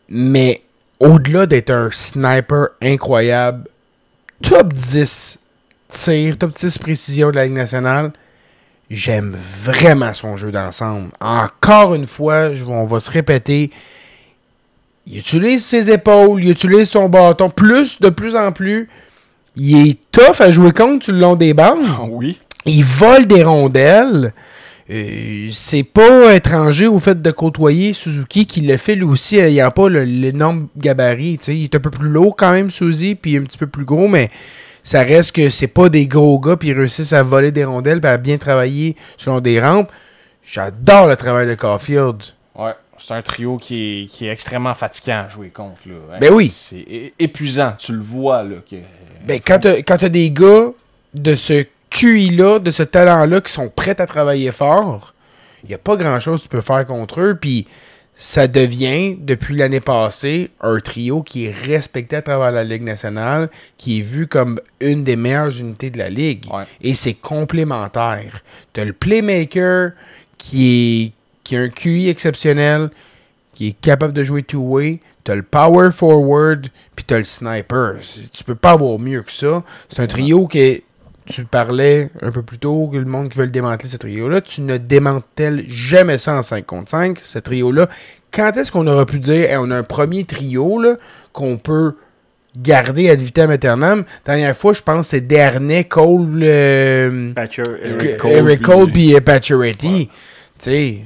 Mais au-delà d'être un sniper incroyable, top 10 tir, top 10 précision de la Ligue nationale, j'aime vraiment son jeu d'ensemble. Encore une fois, on va se répéter, il utilise ses épaules, il utilise son bâton, de plus en plus. Il est tough à jouer contre sur le long des bandes. Oui. Il vole des rondelles. C'est pas étranger au fait de côtoyer Suzuki qui le fait lui aussi. Il n'y a pas l'énorme gabarit. T'sais. Il est un peu plus lourd quand même, Suzy, puis un petit peu plus gros, mais ça reste que c'est pas des gros gars puis ils réussissent à voler des rondelles et à bien travailler selon des rampes. J'adore le travail de Caulfield. Ouais, c'est un trio qui est extrêmement fatigant à jouer contre. Là. Ben oui. C'est épuisant, tu le vois. Là, Ben, quand t'as des gars de ce QI-là, de ce talent-là, qui sont prêts à travailler fort, il n'y a pas grand-chose que tu peux faire contre eux. Puis ça devient, depuis l'année passée, un trio qui est respecté à travers la Ligue nationale, qui est vu comme une des meilleures unités de la Ligue. Ouais. Et c'est complémentaire. T'as le playmaker qui a un QI exceptionnel, qui est capable de jouer two-way. T'as le power forward, puis t'as le sniper. Tu peux pas avoir mieux que ça. C'est un trio que tu parlais un peu plus tôt, que le monde qui veut le démanteler, ce trio-là, tu ne démantèles jamais ça en 5 contre 5, ce trio-là. Quand est-ce qu'on aura pu dire, hey, on a un premier trio là, qu'on peut garder ad vitam aeternam? Dernière fois, je pense que c'est Dernay, Cole, Eric Cole puis Pacioretty. Tu sais,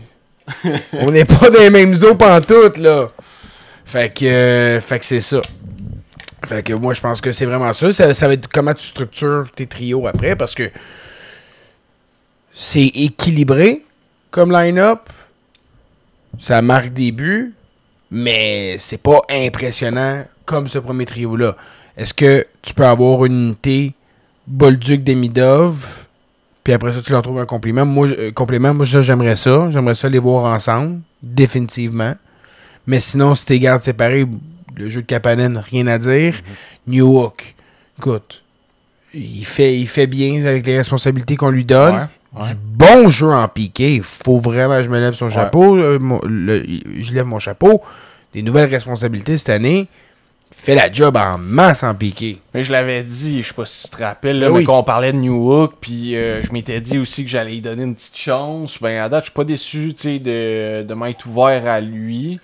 on n'est pas dans les mêmes eaux pantoute, là. Fait que c'est ça. Fait que moi, je pense que c'est vraiment ça. Ça va être comment tu structures tes trios après, parce que c'est équilibré comme line-up. Ça marque des buts, mais c'est pas impressionnant comme ce premier trio-là. Est-ce que tu peux avoir une unité Bolduc Demidov, puis après ça, tu leur trouves un complément? Moi, j'aimerais ça. J'aimerais ça les voir ensemble, définitivement. Mais sinon, si tu les gardes séparés, le jeu de Kapanen, rien à dire. Newhook, écoute, il fait bien avec les responsabilités qu'on lui donne. Ouais. Du bon jeu en piqué. Faut vraiment, je me lève son chapeau. Je lève mon chapeau. Des nouvelles responsabilités cette année. Fait la job en masse en piqué. Mais je l'avais dit, je sais pas si tu te rappelles, là, Oui. mais quand on parlait de Newhook, puis je m'étais dit aussi que j'allais lui donner une petite chance. Ben à date, je suis pas déçu, tu sais, de m'être ouvert à lui.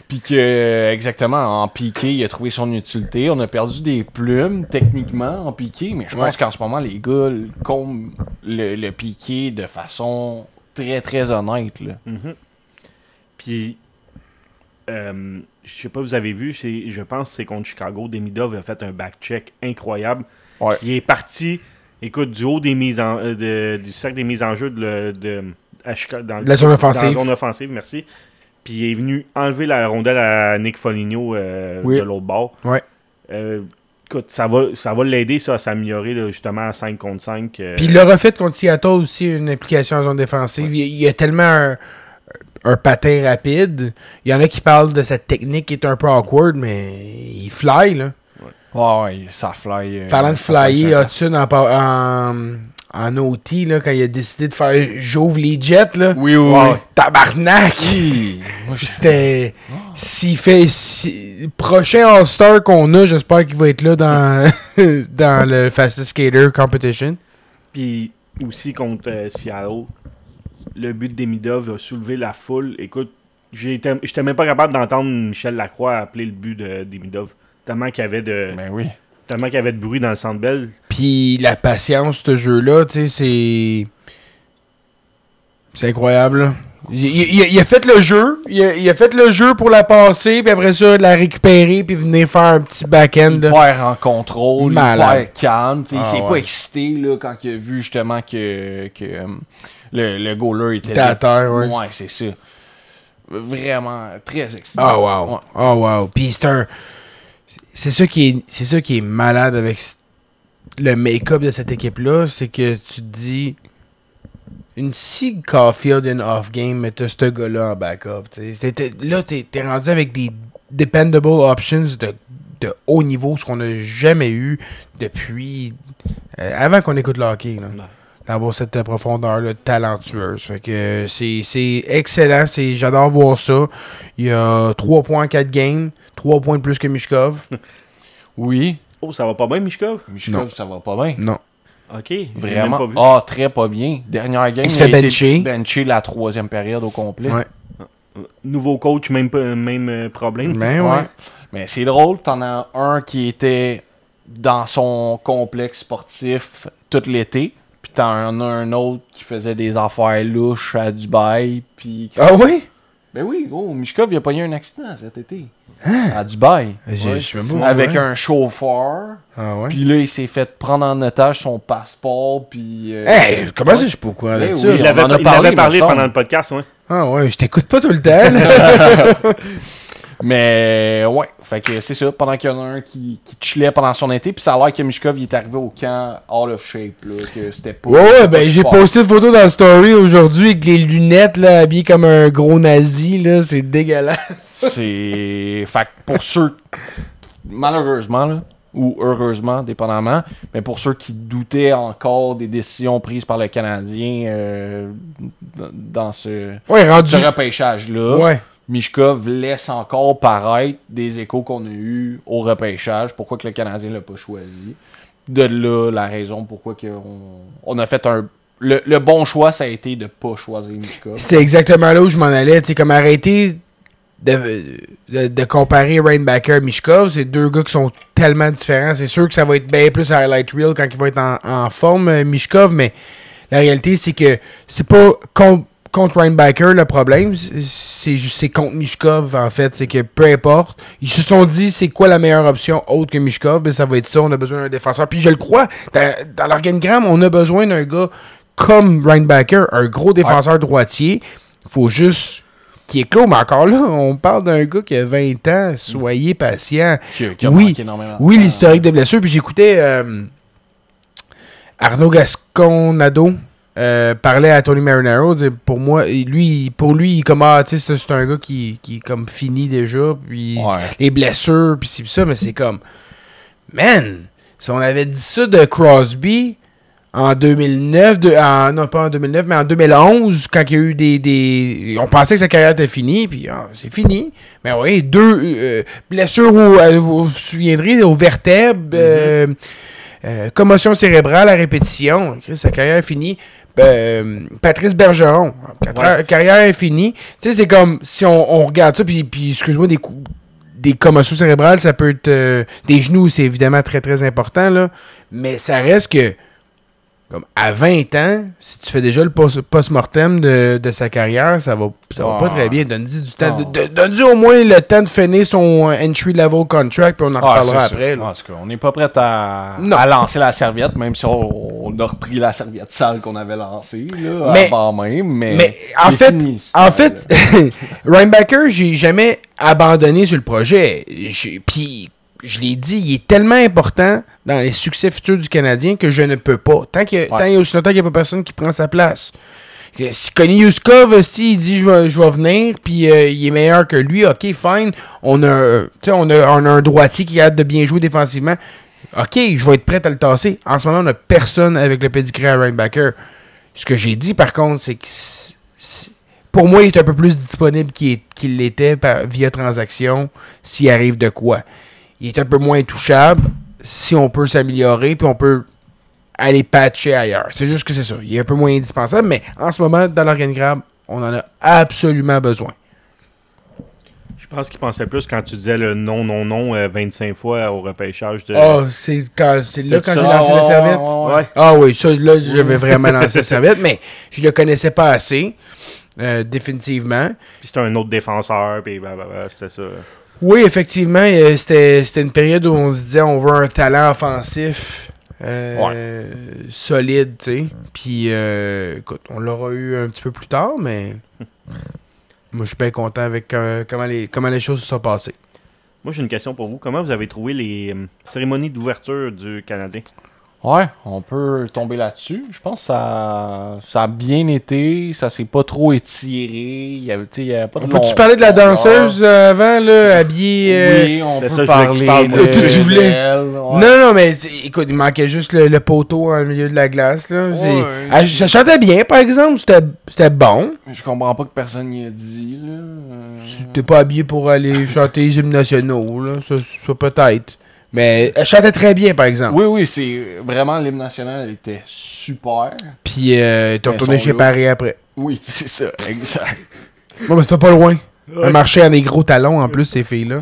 Puis que, exactement, en piqué, il a trouvé son utilité. On a perdu des plumes, techniquement, en piqué, mais je pense qu'en ce moment, les gars comptent le piqué de façon très, très honnête, là. Puis, je sais pas, vous avez vu, je pense que c'est contre Chicago. Demidov a fait un back-check incroyable. Ouais. Il est parti, écoute, du haut des mises du cercle des mises en jeu à Chicago, dans La zone offensive. Dans la zone offensive, merci. Puis il est venu enlever la rondelle à Nick Foligno de l'autre bord. Ouais. Écoute, ça va l'aider ça, à s'améliorer là, justement à 5 contre 5. Puis il l'a refait contre Seattle aussi, une implication en zone défensive. Ouais. Il y a tellement un patin rapide. Il y en a qui parlent de cette technique qui est un peu awkward, mais il fly, là. Ouais, ça fly. Parlant de flyer, Hudson en OT, là, quand il a décidé de faire « j'ouvre les jets », là. Oui. Tabarnak! C'était... Prochain All-Star qu'on a, j'espère qu'il va être là dans le Fastest Skater Competition. Puis aussi contre Seattle, le but de Demidov a soulevé la foule. Écoute, j'étais même pas capable d'entendre Michel Lacroix appeler le but de Demidov. Tellement qu'il y avait tellement qu'il y avait de bruit dans le Centre Bell. Puis la patience, ce jeu-là, tu sais, c'est incroyable, là. Il a fait le jeu. Il a fait le jeu pour la passer, puis après ça, la récupérer, puis venir faire un petit back-end. Hyper en contrôle, hyper calme. Il s'est pas ouais. excité là, quand il a vu justement que le goaler était à terre. Ouais, c'est ça. Vraiment très excité. Oh wow. Ouais. Oh wow. Puis c'est ça qui est malade avec le make-up de cette équipe-là, c'est que tu te dis une si Caulfield in off-game, mais t'as ce gars-là en backup. Là, t'es rendu avec des dependable options de haut niveau, ce qu'on n'a jamais eu depuis avant qu'on écoute le hockey. D'avoir cette profondeur-là talentueuse. Fait que c'est excellent. J'adore voir ça. Il y a 3 points en 4 games. 3 points de plus que Michkov. Oui. Oh, ça va pas bien, Michkov? Michkov, ça va pas bien. Non. OK. Vraiment. Pas vu. Très pas bien. Dernière game, il se fait benché la 3e période au complet. Ouais. Nouveau coach, même problème. Ben ouais. Mais c'est drôle, t'en as un qui était dans son complexe sportif tout l'été. Puis t'en as un autre qui faisait des affaires louches à Dubaï. Puis... Ah oui? Ben oui, Michkov, il a pogné un accident cet été. À Dubaï. Avec un chauffeur. Ah ouais? Puis là, il s'est fait prendre en otage son passeport. Puis. Comment ça, je suis pas au courant de ça? Oui, il avait parlé pendant le podcast, ouais. Ah ouais, je t'écoute pas tout le temps. Mais ouais, fait que c'est ça, pendant qu'il y en a un qui chillait pendant son été, puis ça a l'air que Michkov il est arrivé au camp all of shape, là, que c'était pas... Ouais, ben j'ai posté une photo dans le story aujourd'hui avec les lunettes, là, habillé comme un gros nazi, là, c'est dégueulasse. Fait que pour ceux, malheureusement, là, ou heureusement, dépendamment, mais pour ceux qui doutaient encore des décisions prises par le Canadien dans ce repêchage-là, ouais. Michkov laisse encore paraître des échos qu'on a eus au repêchage. Pourquoi que le Canadien l'a pas choisi. De là, la raison pourquoi on a fait le bon choix, ça a été de pas choisir Michkov. C'est exactement là où je m'en allais. Tu sais, comme arrêter de comparer Reinbacker et Michkov, c'est deux gars qui sont tellement différents. C'est sûr que ça va être bien plus highlight reel quand il va être en forme, Michkov, mais la réalité, c'est que c'est pas contre Reinbacker, le problème, c'est contre Michkov, en fait. C'est que peu importe, ils se sont dit, c'est quoi la meilleure option autre que Michkov? Ben, ça va être ça, on a besoin d'un défenseur. Puis je le crois, dans l'organigramme, on a besoin d'un gars comme Reinbacker, un gros défenseur droitier, Faut juste qu'il éclose. Mais encore là, on parle d'un gars qui a 20 ans. Soyez patient. Qui a Oui, manqué énormément de oui, temps. l'historique de blessure. Puis j'écoutais Arnaud Gasconado parlait à Tony Marinaro. Pour lui, il comme c'est un gars qui est comme fini déjà. Puis les blessures, puis c'est ça, mais c'est comme man, si on avait dit ça de Crosby en 2009, non pas en 2009, mais en 2011, quand il y a eu on pensait que sa carrière était finie, puis c'est fini. Mais oui, 2 blessures, vous vous souviendrez, aux vertèbres, commotion cérébrale à répétition. Sa carrière est finie. Patrice Bergeron, carrière est finie. Tu sais, c'est comme si on regarde ça, puis excuse-moi, des commotions cérébrales, ça peut être des genoux, c'est évidemment très très important, là, mais ça reste que comme à 20 ans, si tu fais déjà le post-mortem de sa carrière, ça va pas très bien. Donne-lui du temps. Donne-lui au moins le temps de finir son entry-level contract, puis on en reparlera après. En tout cas, on n'est pas prêt à lancer la serviette, même si on a repris la serviette sale qu'on avait lancée là, avant même. Mais en fait, Reinbacker, j'ai jamais abandonné sur le projet. Puis je l'ai dit, il est tellement important dans les succès futurs du Canadien que je ne peux pas. Tant qu'il y a aussi longtemps qu'il n'y a pas personne qui prend sa place. Si Connie Yuskov, il dit je vais venir, puis il est meilleur que lui, ok, fine. On a un droitier qui a hâte de bien jouer défensivement. Ok, je vais être prêt à le tasser. En ce moment, on n'a personne avec le pedigree à Reinbacker. Ce que j'ai dit, par contre, c'est que pour moi, il est un peu plus disponible qu'il l'était via transaction s'il arrive de quoi. Il est un peu moins touchable si on peut s'améliorer, puis on peut aller patcher ailleurs. C'est juste que c'est ça. Il est un peu moins indispensable, mais en ce moment, dans l'organigramme, on en a absolument besoin. Je pense qu'il pensait plus quand tu disais le non 25 fois au repêchage de... C'est là quand j'ai lancé la serviette? Ouais. Ah oui, ça, là, j'avais vraiment lancé la serviette, mais je le connaissais pas assez, définitivement. Puis c'était un autre défenseur, puis c'était ça... Oui, effectivement, c'était une période où on se disait on veut un talent offensif solide, tu sais. Puis, écoute, on l'aura eu un petit peu plus tard, mais moi, je suis bien content avec comment les choses se sont passées. Moi, j'ai une question pour vous. Comment vous avez trouvé les cérémonies d'ouverture du Canadien? Ouais, on peut tomber là-dessus. Je pense que ça a bien été. Ça s'est pas trop étiré. Il y avait pas de Peux-tu parler de la danseuse avant, là, habillée... Oui, on peut ça, parler de tu voulais. Ouais. Non, mais écoute, il manquait juste le poteau au milieu de la glace. Là. Ça chantait bien, par exemple. C'était bon. Je comprends pas que personne n'y ait dit. Là. T'es pas habillé pour aller chanter les hymnes nationaux. Là. Ça peut-être. Mais elle chantait très bien, par exemple. Oui, c'est vraiment l'hymne national était super. Puis t'es retourné chez Paris après. Oui, c'est ça, exact. Non, mais c'était pas loin. Elle marchait à des gros talons en plus, ces filles-là.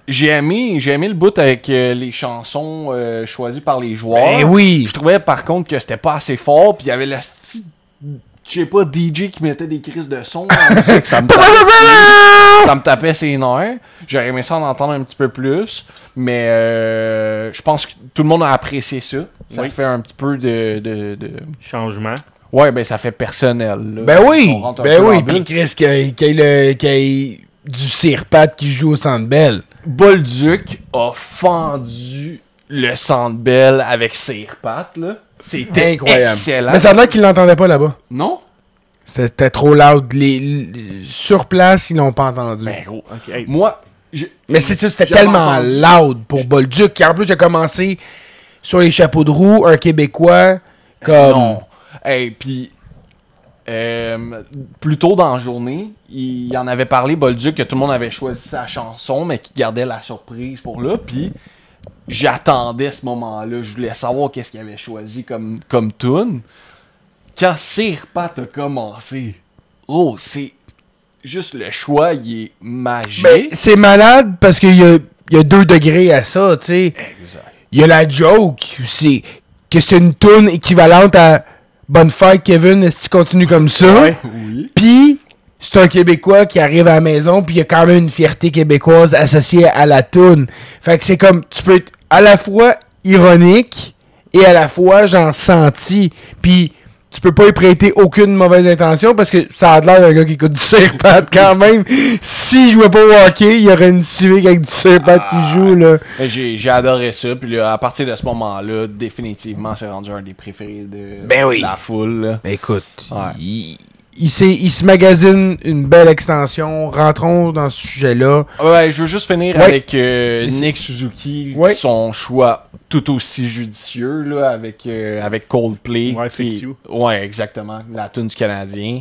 J'ai aimé le bout avec les chansons choisies par les joueurs. Ben oui! Je trouvais par contre que c'était pas assez fort, puis il y avait le style, je sais pas, DJ qui mettait des crises de son. Ça me tapait ses nerfs. J'aurais aimé ça en entendre un petit peu plus, mais je pense que tout le monde a apprécié ça. Ça fait un petit peu de... Changement. Ouais, ben ça fait personnel. Là. Ben oui! Puis Puis Chris, qu'il y ait du Sirpat qui joue au Centre Bell. Bolduc a fendu le Centre Bell avec Sirpat, là. C'était incroyable. Excellent. Mais ça a l'air qu'ils l'entendaient pas là-bas. Non? C'était trop loud. Sur place, ils l'ont pas entendu. Ben gros, ok. Hey, moi... Mais c'était tellement loud pour Bolduc, qui en plus a commencé sur les chapeaux de roue, un Québécois, comme... Non. Hey, puis... plus tôt dans la journée, il en avait parlé, Bolduc, que tout le monde avait choisi sa chanson, mais qu'il gardait la surprise pour là, puis j'attendais ce moment-là, je voulais savoir qu'est-ce qu'il avait choisi comme tune. Quand Sirpat a commencé, c'est juste le choix, il est magique. Mais c'est malade parce qu'il y a 2 degrés à ça, tu sais. Exact. Il y a la joke, que c'est une tune équivalente à Bonne fête, Kevin, si tu continues comme ça. Ouais, oui. Puis, c'est un Québécois qui arrive à la maison, puis il y a quand même une fierté québécoise associée à la toune. Fait que c'est comme, tu peux être à la fois ironique et à la fois, genre, senti. Puis, tu peux pas y prêter aucune mauvaise intention parce que ça a l'air d'un gars qui écoute du Sirpat quand même. S'il jouait pas au hockey, il y aurait une civique avec du Sirpat qui joue, là. J'ai adoré ça, puis là, à partir de ce moment-là, définitivement, c'est rendu un des préférés de la foule. Là. Ben écoute, Ouais. il se magasine une belle extension. Rentrons dans ce sujet-là. Ouais, je veux juste finir Ouais. avec Nick Suzuki, Ouais. son choix tout aussi judicieux là, avec Coldplay. Ouais, Fix You. Ouais, exactement, la tune du Canadien.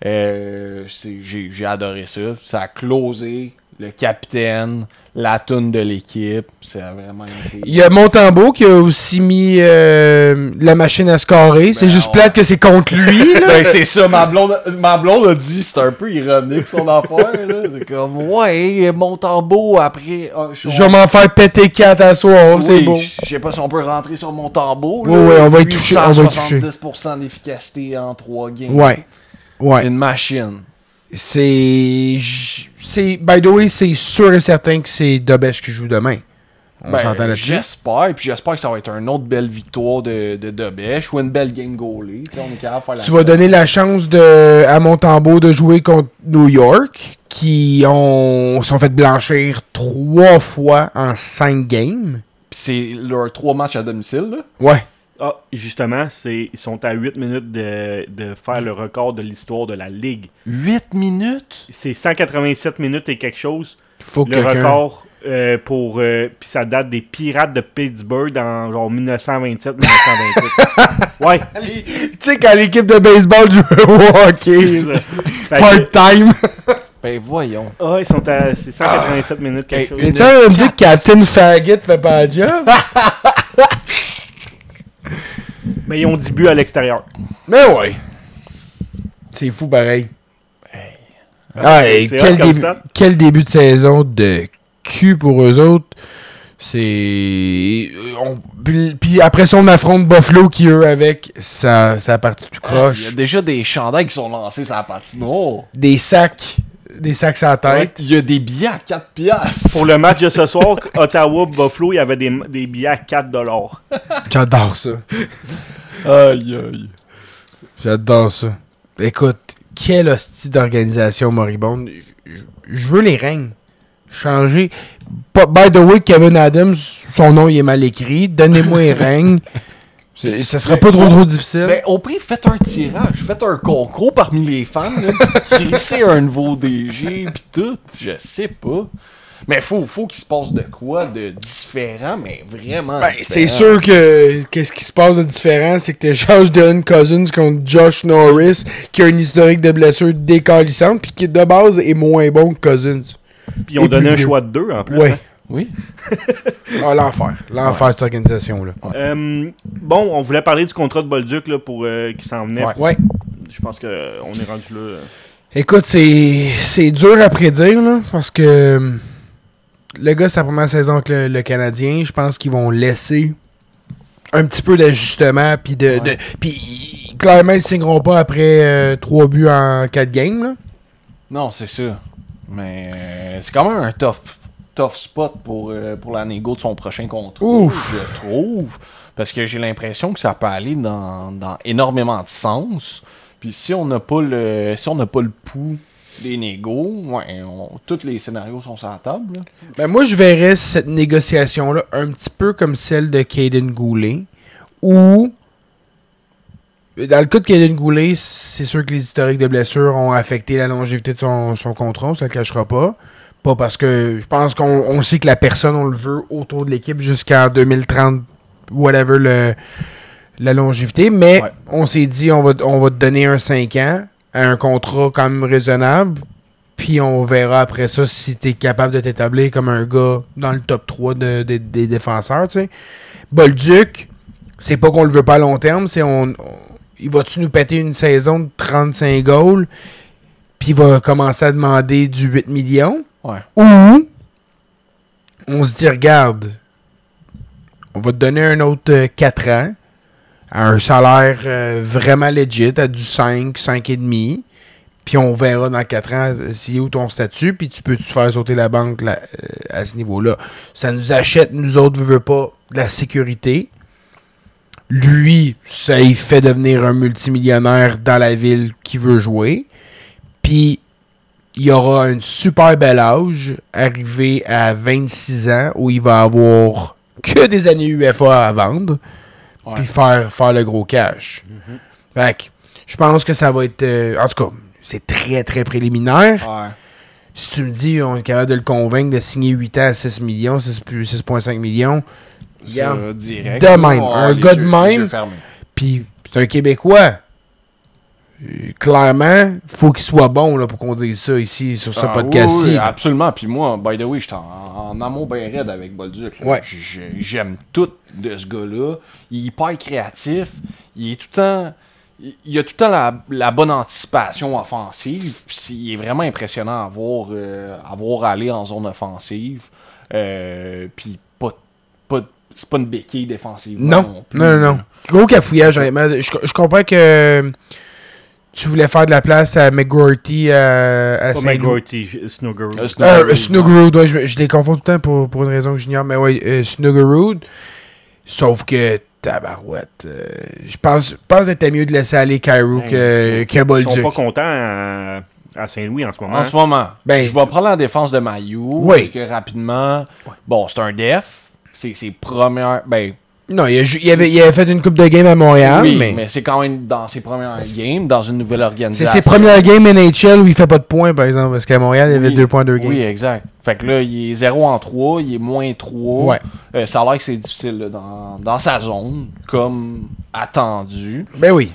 J'ai adoré ça. Ça a closé le capitaine, la tune de l'équipe. C'est vraiment été... Il y a Montembeau qui a aussi mis la machine à scorer. C'est juste plate que c'est contre lui, là. Ben, c'est ça, ma blonde a dit, c'est un peu ironique son affaire, là. C'est comme, ouais, Montembeau, après... Je vais m'en faire péter 4 à soir, c'est beau. Je sais pas si on peut rentrer sur Montembeau, Ouais, ouais, on va y toucher, on va y toucher. 70% d'efficacité en 3 games. Ouais. Une machine. C'est... By the way, c'est sûr et certain que c'est Dobesh qui joue demain. On s'entend là-dessus. J'espère que ça va être une autre belle victoire de Dobesh ou une belle game goalée. On est capable de faire la Tu vas donner la chance à Montembeau de jouer contre New York, qui sont fait blanchir 3 fois en 5 games. Puis c'est leurs 3 matchs à domicile, là. Ouais. Ah, justement, ils sont à 8 minutes de faire le record de l'histoire de la Ligue. 8 minutes? C'est 187 minutes et quelque chose. Faut que Le quelqu'un... record puis ça date des Pirates de Pittsburgh en genre 1927-1928. Ouais. Tu sais, quand l'équipe de baseball joue au hockey, Fait que- part-time. Ben voyons. Ah, ils sont à c'est 187 minutes quelque chose. Et tu sais, on me dit que Captain Faggot fait pas la job? Mais ils ont 10 buts à l'extérieur. Mais ouais. C'est fou pareil. C'est hot comme stat. Quel début de saison de cul pour eux autres. C'est... Puis après ça, on affronte Buffalo qui, eux, avec sa partie tout croche. Il y a déjà des chandails qui sont lancés sur la patinoire. Des sacs à la tête. Il y a des billets à 4 piastres. Pour le match de ce soir, Ottawa-Buffalo, il y avait des billets à 4$. J'adore ça. Aïe, aïe. J'adore ça. Écoute, quelle hostie d'organisation moribonde. Je veux les règnes. Changer. By the way, Kevin Adams, son nom il est mal écrit. Donnez-moi les règnes. Ça sera pas trop difficile. Ben, au prix, faites un tirage. Faites un concours parmi les fans. Crissez un nouveau DG pis tout. Je sais pas. Mais faut qu'il se passe de quoi de différent, mais vraiment Ben, différent. c'est sûr que qu'est-ce qui se passe de différent, c'est que t'échanges Dylan Cousins contre Josh Norris, qui a un historique de blessure décalissante, puis qui de base est moins bon que Cousins. Puis ils ont Et donné plus un vieux. choix de 2 en plus. Ouais. Hein. Oui. Ah, l'enfer cette organisation-là. Bon, on voulait parler du contrat de Bolduc là, pour qui s'en venait. Ouais. Je pense qu'on est rendu là. Écoute, c'est dur à prédire, là, parce que le gars, c'est sa première saison avec le Canadien. Je pense qu'ils vont laisser un petit peu d'ajustement, puis puis clairement, ils ne signeront pas après 3 buts en 4 games, là. Non, c'est sûr. Mais c'est quand même un tough spot pour la négo de son prochain contrat, Ouf. je trouve. Parce que j'ai l'impression que ça peut aller dans énormément de sens. Puis si on n'a pas le pouls des négos, tous les scénarios sont sur la table. Là. Ben moi, je verrais cette négociation-là un petit peu comme celle de Caden Goulet, où, dans le cas de Caden Goulet, c'est sûr que les historiques de blessures ont affecté la longévité de son contrat, on se le cachera pas. Pas parce que je pense qu'on sait que la personne, on le veut autour de l'équipe jusqu'en 2030, whatever la longévité, mais on s'est dit on va te donner un 5 ans à un contrat quand même raisonnable, puis on verra après ça si tu es capable de t'établir comme un gars dans le top 3 des défenseurs, tu sais. Bolduc, c'est pas qu'on le veut pas à long terme, c'est il va-tu nous péter une saison de 35 goals, puis il va commencer à demander du 8 millions? Ouais. Ou on se dit, regarde, on va te donner un autre 4 ans à un salaire vraiment legit, à du 5, 5,5, puis on verra dans 4 ans si où ton statut, puis tu peux te faire sauter la banque à ce niveau-là. Ça nous achète, nous autres, veut pas, de la sécurité. lui, ça il fait devenir un multimillionnaire dans la ville qui veut jouer. Puis, il aura un super bel âge, arrivé à 26 ans, où il va avoir que des années UFA à vendre, puis faire le gros cash. Fait que, je pense que ça va être... en tout cas, c'est très, très préliminaire. Ouais. Si tu me dis, on est capable de le convaincre de signer 8 ans à 6 millions, 6,5 millions, Ça, direct. de même. Oh, Un les gars de yeux- même. les yeux fermés. puis c'est un Québécois. Clairement, faut qu'il soit bon là, pour qu'on dise ça ici, sur ce Ah, podcast-ci. oui, absolument. Puis moi, by the way, j'étais en amour bien raide avec Bolduc. là. Ouais. J'aime tout de ce gars-là. Il est hyper créatif. Il est tout le temps... Il a tout le temps la bonne anticipation offensive. Puis il est vraiment impressionnant à voir aller en zone offensive. Puis c'est pas une béquille défensive. Non, plus. non. Gros cafouillage, honnêtement. Je comprends que tu voulais faire de la place à McGroarty à Pas Saint-Louis. McGroarty, Snuggerud. Snuggerud, ouais, je les confonds tout le temps pour une raison que j'ignore, mais ouais, Snuggerud. Sauf que, tabarouette, je pense que c'était mieux de laisser aller Cairo que Ils Bolduc. sont pas contents à Saint-Louis en ce moment. En ce moment, Ben, je vais prendre la défense de Mailloux. Oui. Parce que rapidement, bon, c'est un def. C'est ses premières. Ben, Non, il avait fait une coupe de game à Montréal, oui, mais mais c'est quand même dans ses premières games, dans une nouvelle organisation. c'est ses premières games NHL où il fait pas de points, par exemple, parce qu'à Montréal, il y avait Oui, 2.2 games. Oui, exact. Fait que là, il est 0 en 3, il est moins 3. Ouais. Ça a l'air que c'est difficile là, dans sa zone, comme attendu. Ben oui.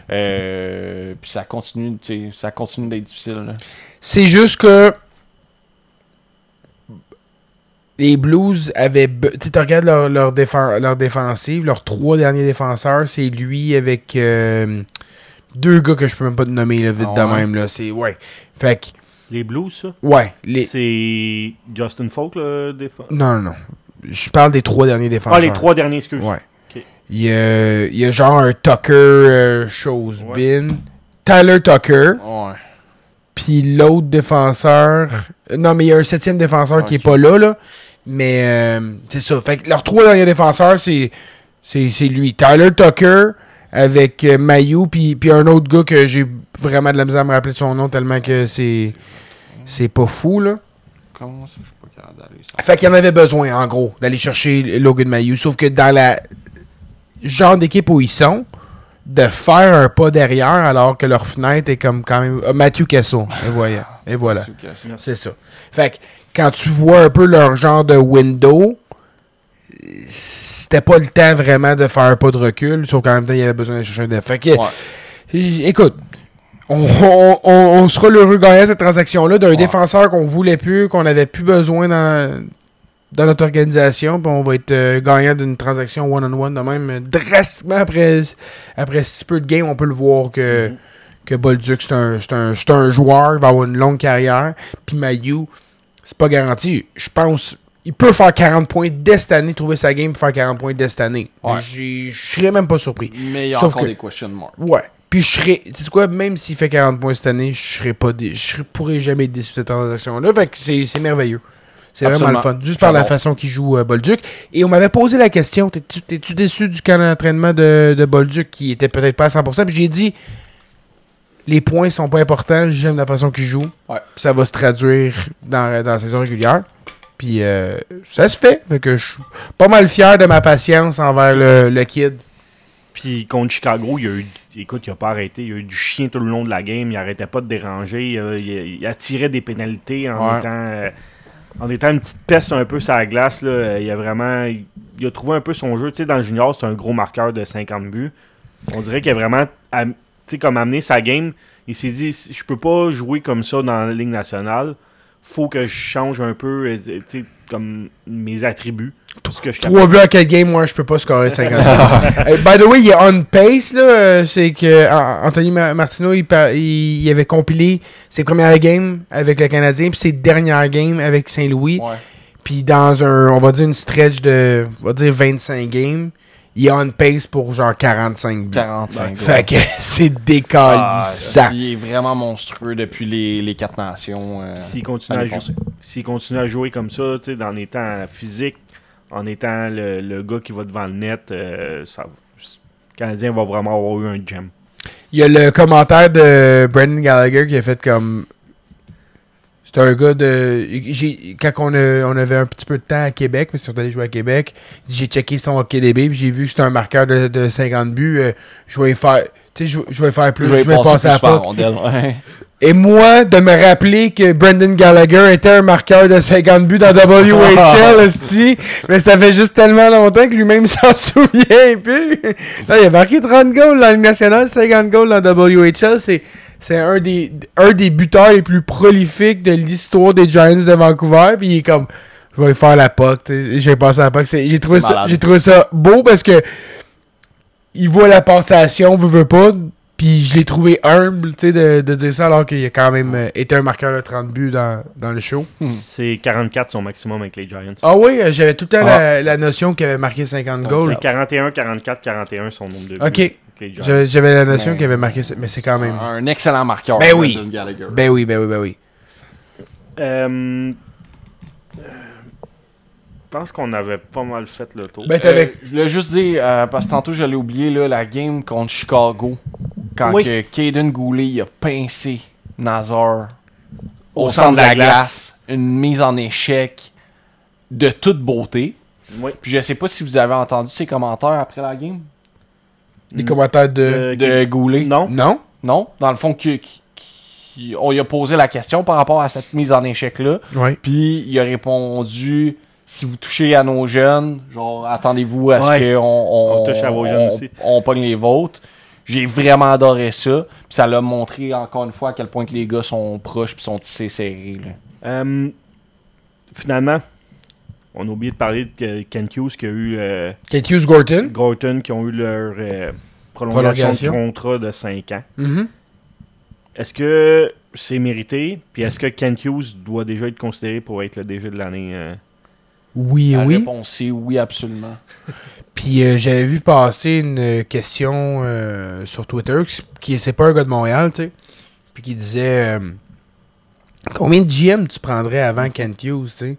Puis ça continue d'être difficile. Là. C'est juste que les Blues avaient... Tu regardes leur défensive, leurs 3 derniers défenseurs, c'est lui avec 2 gars que je peux même pas te nommer là, vite Ah de ouais? même. Là. C'est, ouais. Fait que, Les Blues, ça? ouais. C'est Justin Falk, le défenseur? Non. Je parle des 3 derniers défenseurs. Ah, les 3 derniers, excuse. Ouais. Ok. Il y a genre un Tucker Shosbin, Tyler Tucker, Ouais. puis l'autre défenseur... Non, mais il y a un 7e défenseur qui est Ok. pas là. Mais c'est ça. Fait que leurs 3 derniers défenseurs, c'est lui. Tyler Tucker avec Mailloux, puis un autre gars que j'ai vraiment de la misère à me rappeler de son nom tellement que c'est pas fou, là. Comment ça, je suis pas capable d'aller ça? Fait qu'il y en avait besoin, en gros, d'aller chercher Logan Mailloux. Sauf que dans la genre d'équipe où ils sont, de faire un pas derrière alors que leur fenêtre est comme quand même... Matthew Kessel. Et voilà. C'est ça. Fait que quand tu vois un peu leur genre de window, c'était pas le temps vraiment de faire un pas de recul, sauf qu'en même temps, il y avait besoin de chercher un def. Fait que, écoute, on sera l'heureux gagnant de cette transaction-là d'un défenseur qu'on voulait plus, qu'on avait plus besoin dans notre organisation, puis on va être gagnant d'une transaction one-on-one de même. Drastiquement après si peu de games, on peut le voir que Bolduc, c'est un joueur, il va avoir une longue carrière, puis Mailloux, c'est pas garanti. Je pense il peut faire 40 points dès cette année, trouver sa game et faire 40 points dès cette année. Ouais. Je serais même pas surpris. Mais il y a Sauf encore que- des question marks. Ouais. Puis je serais. Tu sais quoi, même s'il fait 40 points cette année, pourrais jamais être déçu de cette transaction-là. Fait que c'est merveilleux. C'est vraiment le fun. Juste par la façon qu'il joue Bolduc. Et on m'avait posé la question, t'es-tu déçu du camp d'entraînement de Bolduc qui était peut-être pas à 100%? Puis j'ai dit, les points sont pas importants, j'aime la façon qu'il joue. Ouais. Puis ça va se traduire dans la saison régulière. Puis ça se fait. Fait que je suis pas mal fier de ma patience envers le kid. Puis contre Chicago, il a pas arrêté. Il y a eu du chien tout le long de la game. Il arrêtait pas de déranger. Il attirait des pénalités en étant une petite peste un peu sur la glace. Là. Il a trouvé un peu son jeu. Tu sais, dans le junior, c'est un gros marqueur de 50 buts. On dirait qu'il a vraiment comme amené sa game. Il s'est dit, je peux pas jouer comme ça dans la Ligue nationale. Faut que je change un peu comme mes attributs. Tout ce que je 3 buts à 4 games, moi je peux pas scorer 50. By the way, il est on pace là. C'est que Anthony Martineau, il avait compilé ses premières games avec le Canadien puis ses dernières games avec Saint-Louis. Ouais. Puis dans on va dire une stretch de 25 games, il est on pace pour genre 45 buts. 45. Fait que c'est décalissant. Il est vraiment monstrueux depuis les 4 nations. S'il continue, l'année passée. s'il continue à jouer comme ça, en étant physique, en étant le gars qui va devant le net, Canadien va vraiment avoir eu un gem. Il y a le commentaire de Brendan Gallagher qui a fait comme... C'est un gars de... Quand on avait un petit peu de temps à Québec, parce qu'on est allé jouer à Québec, j'ai checké son HockeyDB, puis j'ai vu que c'était un marqueur de 50 buts. Je vais faire... Tu sais, je vais faire plus. Je vais passer à la POC. Et moi, de me rappeler que Brendan Gallagher était un marqueur de 50 buts dans WHL, esti, mais ça fait juste tellement longtemps que lui-même s'en souvient plus. Là, il a marqué 30 goals dans la Ligue nationale, 50 goals dans WHL. C'est un des buteurs les plus prolifiques de l'histoire des Giants de Vancouver. Puis il est comme, je vais faire la POC. J'ai passé à la POC. J'ai trouvé ça beau parce que il voit la passation, veut pas. Puis je l'ai trouvé humble, tu sais, de dire ça, alors qu'il a quand même été un marqueur de 30 buts dans le show. C'est 44 son maximum avec les Giants. Ah oui, j'avais tout le temps la notion qu'il avait marqué 50 goals. C'est 41, 44, 41 son nombre de buts. Ok. Avec les Giants. J'avais la notion qu'il avait marqué, mais c'est quand même... Un excellent marqueur. Ben oui. Gallagher. Ben oui. Je pense qu'on avait pas mal fait le tour. Ben, je voulais juste dire, parce que tantôt j'allais oublier là, la game contre Chicago. Quand que Caden Goulet il a pincé Nazar au centre de la glace. Une mise en échec de toute beauté. Oui. Puis je sais pas si vous avez entendu ses commentaires après la game. Les commentaires de Goulet. Non. Non? Non. Dans le fond, on lui a posé la question par rapport à cette mise en échec-là. Oui. Puis il a répondu... Si vous touchez à nos jeunes, genre, attendez-vous à ce on touche à vos jeunes aussi. On pogne les vôtres. J'ai vraiment adoré ça. Puis ça l'a montré encore une fois à quel point que les gars sont proches puis sont tissés serrés. Là. Finalement, on a oublié de parler de Kent Hughes qui a eu... Kent Hughes Gorton qui ont eu leur prolongation de contrat de 5 ans. Mm-hmm. Est-ce que c'est mérité? Puis est-ce que Kent Hughes doit déjà être considéré pour être le DG de l'année? Oui. La réponse c'est oui, absolument. Puis j'avais vu passer une question sur Twitter, qui c'est pas un gars de Montréal, tu sais, puis qui disait combien de GM tu prendrais avant Kent Hughes, tu sais.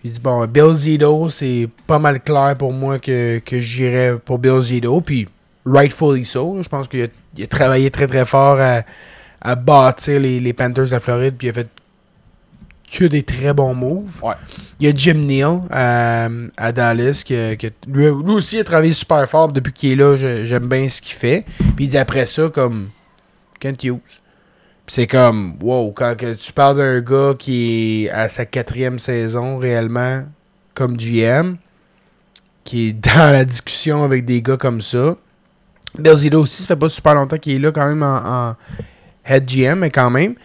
Il dit bon, Bill Zito, c'est pas mal clair pour moi que j'irais pour Bill Zito, puis rightfully so, là, je pense qu'il a travaillé très très fort à bâtir les Panthers de la Floride, puis il a fait que des très bons moves. Ouais. Il y a Jim Neal à Dallas qui lui aussi a travaillé super fort depuis qu'il est là. J'aime bien ce qu'il fait. Puis il dit après ça comme Kent Hughes. Puis c'est comme wow, quand tu parles d'un gars qui est à sa 4e saison réellement comme GM, qui est dans la discussion avec des gars comme ça. Bill Zito aussi, ça fait pas super longtemps qu'il est là quand même en head GM, mais quand même.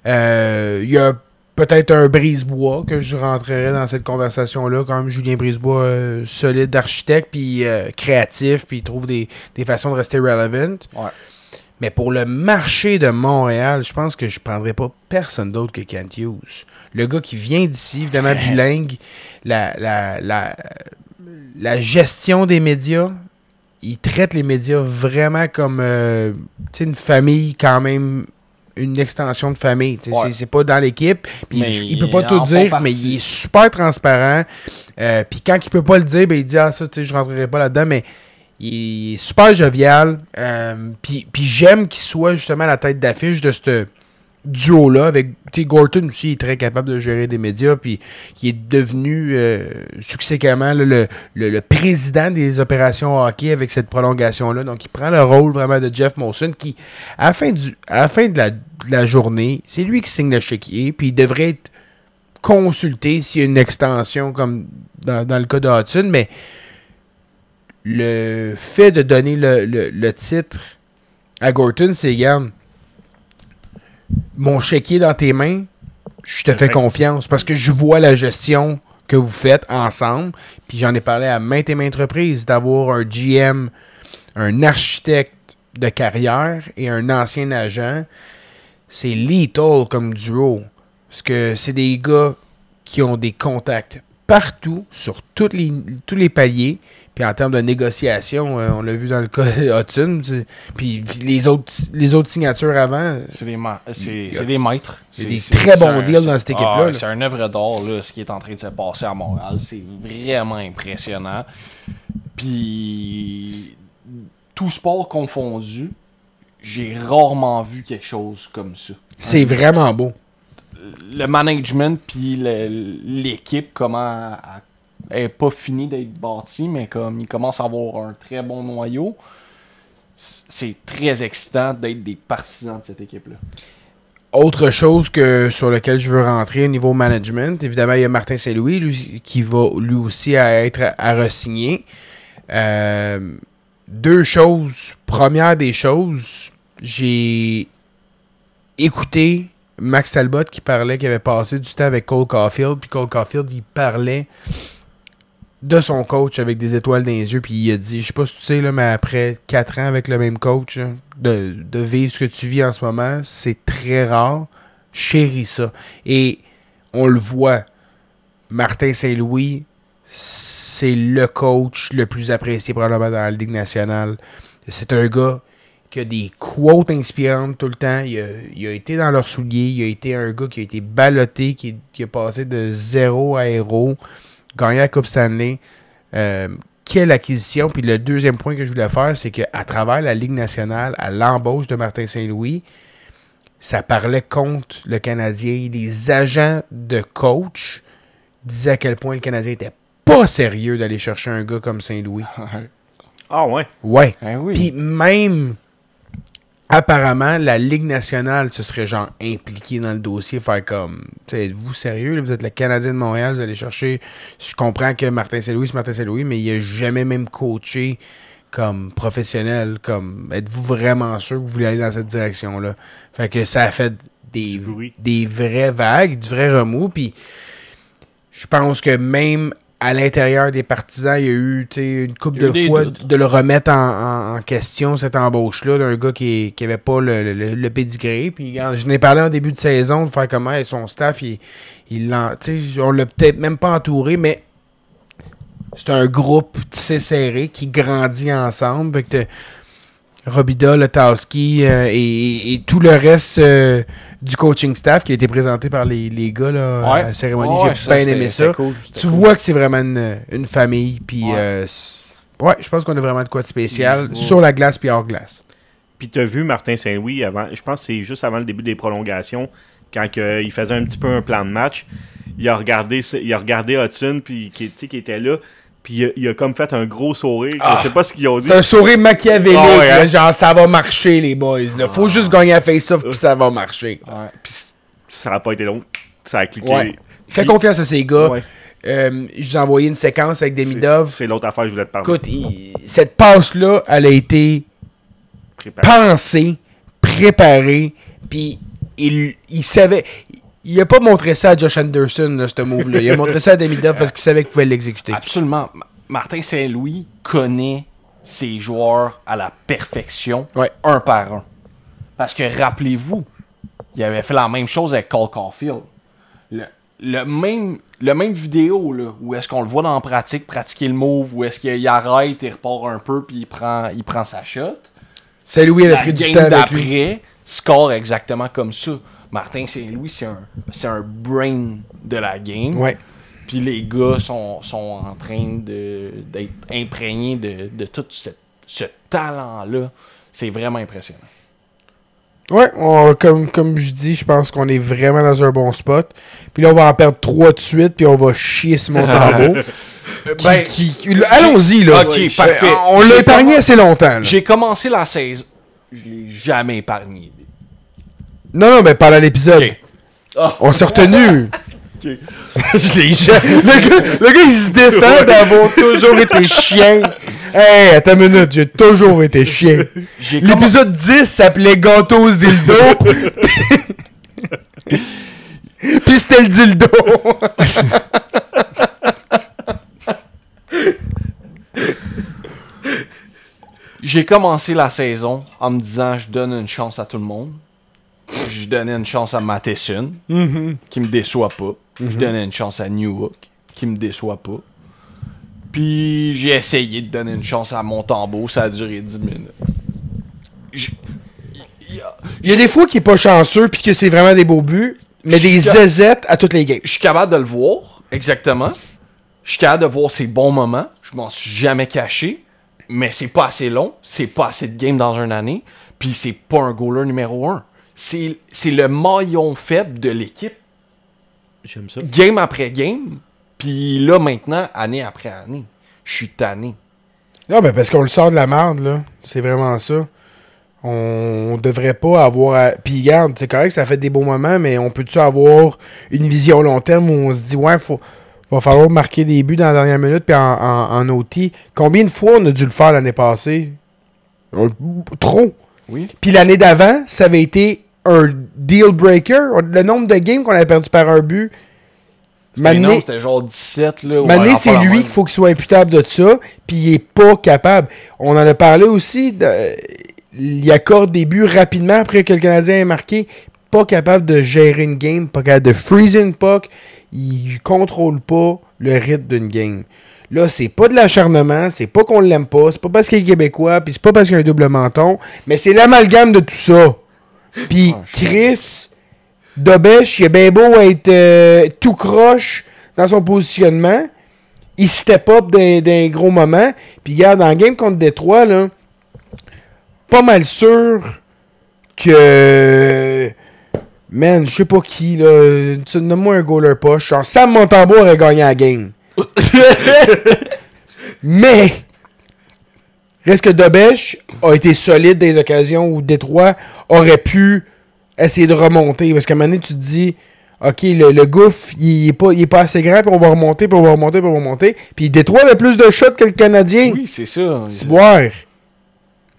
Il y a peut-être un Brisebois que je rentrerais dans cette conversation-là. Quand même, Julien Brisebois, solide architecte, puis créatif, puis il trouve des façons de rester relevant. Ouais. Mais pour le marché de Montréal, je pense que je prendrais pas personne d'autre que Kent Hughes. Le gars qui vient d'ici, évidemment bilingue, la gestion des médias, il traite les médias vraiment comme une famille quand même, une extension de famille. Ouais. C'est pas dans l'équipe. Il peut pas tout dire, mais il est super transparent. Puis quand il peut pas le dire, ben il dit ça, je rentrerai pas là-dedans, mais il est super jovial. Puis j'aime qu'il soit justement à la tête d'affiche de ce duo-là. Avec Gorton aussi, il est très capable de gérer des médias. Puis il est devenu successivement le président des opérations hockey avec cette prolongation-là. Donc il prend le rôle vraiment de Jeff Molson qui, à la fin de la journée, c'est lui qui signe le chéquier. Puis il devrait être consulté s'il y a une extension comme dans le cas de Hudson. Mais le fait de donner le titre à Gorton, c'est regarde, mon chéquier dans tes mains, je te fais confiance parce que je vois la gestion que vous faites ensemble. Puis j'en ai parlé à maintes et maintes reprises d'avoir un GM, un architecte de carrière et un ancien agent. C'est lethal comme duo. Parce que c'est des gars qui ont des contacts partout, sur tous les paliers. Puis en termes de négociation, on l'a vu dans le cas de Hudson. Puis les autres signatures avant. C'est des maîtres. Il y a des très bons deals dans cette équipe-là. C'est un œuvre d'art, là, ce qui est en train de se passer à Montréal. C'est vraiment impressionnant. Puis tout sport confondu, j'ai rarement vu quelque chose comme ça. C'est vraiment beau. Le management puis l'équipe, comment elle n'est pas finie d'être bâtie, mais comme il commence à avoir un très bon noyau, c'est très excitant d'être des partisans de cette équipe-là. Autre chose sur laquelle je veux rentrer au niveau management, évidemment, il y a Martin Saint-Louis lui, qui va lui aussi être à re-signer. Deux choses. Première des choses, j'ai écouté Max Talbot qui parlait qu'il avait passé du temps avec Cole Caulfield, puis Cole Caulfield, il parlait de son coach avec des étoiles dans les yeux, puis il a dit, je sais pas si tu sais, là, mais après 4 ans avec le même coach, hein, de vivre ce que tu vis en ce moment, c'est très rare. Chéris ça. Et on le voit, Martin Saint-Louis, c'est le coach le plus apprécié probablement dans la Ligue nationale. C'est un gars qui a des quotes inspirantes tout le temps. Il a été dans leurs souliers. Il a été un gars qui a été ballotté, qui a passé de 0 à héros, gagné la Coupe Stanley. Quelle acquisition. Puis le deuxième point que je voulais faire, c'est qu'à travers la Ligue nationale, à l'embauche de Martin Saint-Louis, ça parlait contre le Canadien. Les agents de coach disaient à quel point le Canadien était pas sérieux d'aller chercher un gars comme Saint-Louis. Ah ouais? Ouais. Ben oui. Puis même, apparemment, la Ligue nationale se serait genre impliquée dans le dossier, faire comme, êtes-vous sérieux? Là, vous êtes le Canadien de Montréal, vous allez chercher, je comprends que Martin Saint-Louis, c'est Martin Saint-Louis, mais il a jamais même coaché comme professionnel, comme, êtes-vous vraiment sûr que vous voulez aller dans cette direction-là? Fait que ça a fait des vraies vagues, du vrai remous, puis je pense que même à l'intérieur des partisans, il y a eu une couple de fois de le remettre en question, cette embauche-là, d'un gars qui avait pas le pédigré. Puis je n'ai parlé en début de saison, de faire comment son staff, on l'a peut-être même pas entouré, mais c'est un groupe tissé serré qui grandit ensemble. Avec Robida, Letowski et tout le reste du coaching staff qui a été présenté par les gars là, à la cérémonie. J'ai bien aimé ça. Cool, tu vois que c'est vraiment une famille. Puis je pense qu'on a vraiment de quoi de spécial sur la glace puis hors glace. Puis tu as vu Martin Saint-Louis avant, je pense que c'est juste avant le début des prolongations, quand il faisait un petit peu un plan de match. Il a regardé Hudson puis qui était là. Puis il a comme fait un gros sourire. Je sais pas ce qu'ils ont dit. C'est un sourire machiavélique. Genre, ça va marcher, les boys. Là. Faut juste gagner à face-off, puis ça va marcher. Ouais. Puis ça n'a pas été long. Ça a cliqué. Ouais. Fais confiance à ces gars. Ouais. Je vous ai envoyé une séquence avec Demidov. C'est l'autre affaire que je voulais te parler. Écoute, cette passe-là, elle a été pensée, préparée, puis il savait... Il a pas montré ça à Josh Anderson, là, ce move-là. Il a montré ça à Demidov parce qu'il savait qu'il pouvait l'exécuter. Absolument. Martin Saint-Louis connaît ses joueurs à la perfection, un par un. Parce que, rappelez-vous, il avait fait la même chose avec Cole Caulfield. Le même vidéo, là, où est-ce qu'on le voit dans la pratique, pratiquer le move, où est-ce qu'il arrête, il repart un peu, puis il prend sa shot. Saint-Louis avait pris du temps avec lui. D'après, score exactement comme ça. Martin Saint-Louis, c'est un brain de la game. Ouais. Puis les gars sont en train d'être imprégnés de tout ce talent-là. C'est vraiment impressionnant. Ouais, comme je dis, je pense qu'on est vraiment dans un bon spot. Puis là, on va en perdre 3 de suite, puis on va chier sur Montembeault. Allons-y, là. Ok, parfait. On l'a épargné assez longtemps. Là. J'ai commencé la saison. Je l'ai jamais épargné. Non, mais pendant l'épisode. Okay. On s'est retenu. Okay. le gars, il se défend d'avoir toujours été chien. Hey, attends une minute, j'ai toujours été chien. L'épisode 10 s'appelait Gâteau aux dildo. Puis c'était le dildo. J'ai commencé la saison en me disant je donne une chance à tout le monde. Je donnais une chance à Matheson, qui me déçoit pas. Je donnais une chance à Newhook, qui me déçoit pas. Puis j'ai essayé de donner une chance à Montembeault, ça a duré 10 minutes. Il y a des fois qu'il est pas chanceux puis que c'est vraiment des beaux buts, mais des zézettes à toutes les games. Je suis capable de le voir, exactement. Je suis capable de voir ses bons moments. Je m'en suis jamais caché. Mais c'est pas assez long, c'est pas assez de game dans une année, puis c'est pas un goaler numéro 1. C'est le maillon faible de l'équipe, J'aime ça. game après game, puis là, maintenant, année après année, je suis tanné. Non, ben parce qu'on le sort de la merde, là. C'est vraiment ça. On devrait pas avoir... Puis regarde, c'est correct, ça fait des beaux moments, mais on peut-tu avoir une vision long terme où on se dit, ouais, va falloir marquer des buts dans la dernière minute puis en OT. Combien de fois on a dû le faire l'année passée? Trop. Oui. Puis l'année d'avant, ça avait été un deal breaker. Le nombre de games qu'on avait perdu par un but. Non, c'était genre 17, là. Mané, c'est lui qu'il faut qu'il soit imputable de ça, puis il est pas capable. On en a parlé aussi, il accorde des buts rapidement après que le Canadien ait marqué. Pas capable de gérer une game, pas capable de freeze une puck. Il contrôle pas le rythme d'une game. Là, c'est pas de l'acharnement, c'est pas qu'on l'aime pas, c'est pas parce qu'il est québécois, puis c'est pas parce qu'il a un double menton, mais c'est l'amalgame de tout ça. Puis Chris Dobèche, il a bien beau être tout croche dans son positionnement, il step up d'un gros moment, puis regarde, dans le game contre Détroit, là, pas mal sûr que... Man, je sais pas qui, là. Nomme-moi un goaler poche. Genre, Sam Montembeault aurait gagné la game. Mais, reste que Dobèche a été solide des occasions où Détroit aurait pu essayer de remonter. Parce qu'à un moment donné, tu te dis, OK, le gouffre, il est pas assez grand, puis on va remonter, puis on va remonter, puis on va remonter. Puis Détroit avait plus de shots que le Canadien. Oui, c'est ça. C'est boire.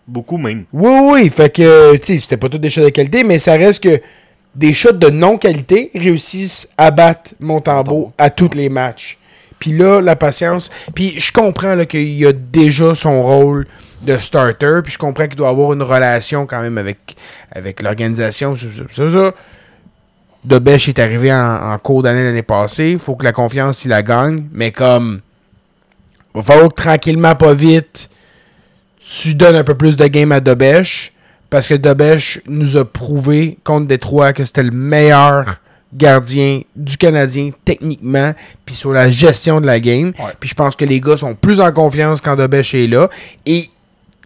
Beaucoup même. Oui. Fait que, tu sais, c'était pas tous des shots de qualité, mais ça reste que des shots de non-qualité réussissent à battre Montembeault à tous les matchs. Puis là, la patience. Puis je comprends là, qu'il a déjà son rôle de starter. Puis je comprends qu'il doit avoir une relation quand même avec l'organisation. Ça. Dobèche est arrivé en cours d'année l'année passée. Il faut que la confiance, il la gagne. Mais comme, il va falloir que tranquillement, pas vite, tu donnes un peu plus de game à Dobèche. Parce que Dobèche nous a prouvé contre Détroit que c'était le meilleur gardien du Canadien techniquement, puis sur la gestion de la game. Ouais. Puis je pense que les gars sont plus en confiance quand Dobèche est là. Et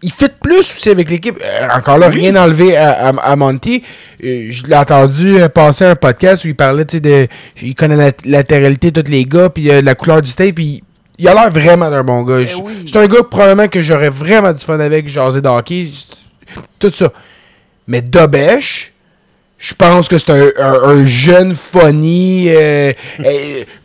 il fit plus aussi avec l'équipe. Encore là, rien enlevé à Monty. Je l'ai entendu passer un podcast où il parlait, tu sais, il connaît la latéralité de tous les gars, puis la couleur du tape, puis il a l'air vraiment d'un bon gars. Oui. C'est un gars probablement que j'aurais vraiment du fun avec, jaser de hockey, tout ça. Mais Dobèche, je pense que c'est un jeune funny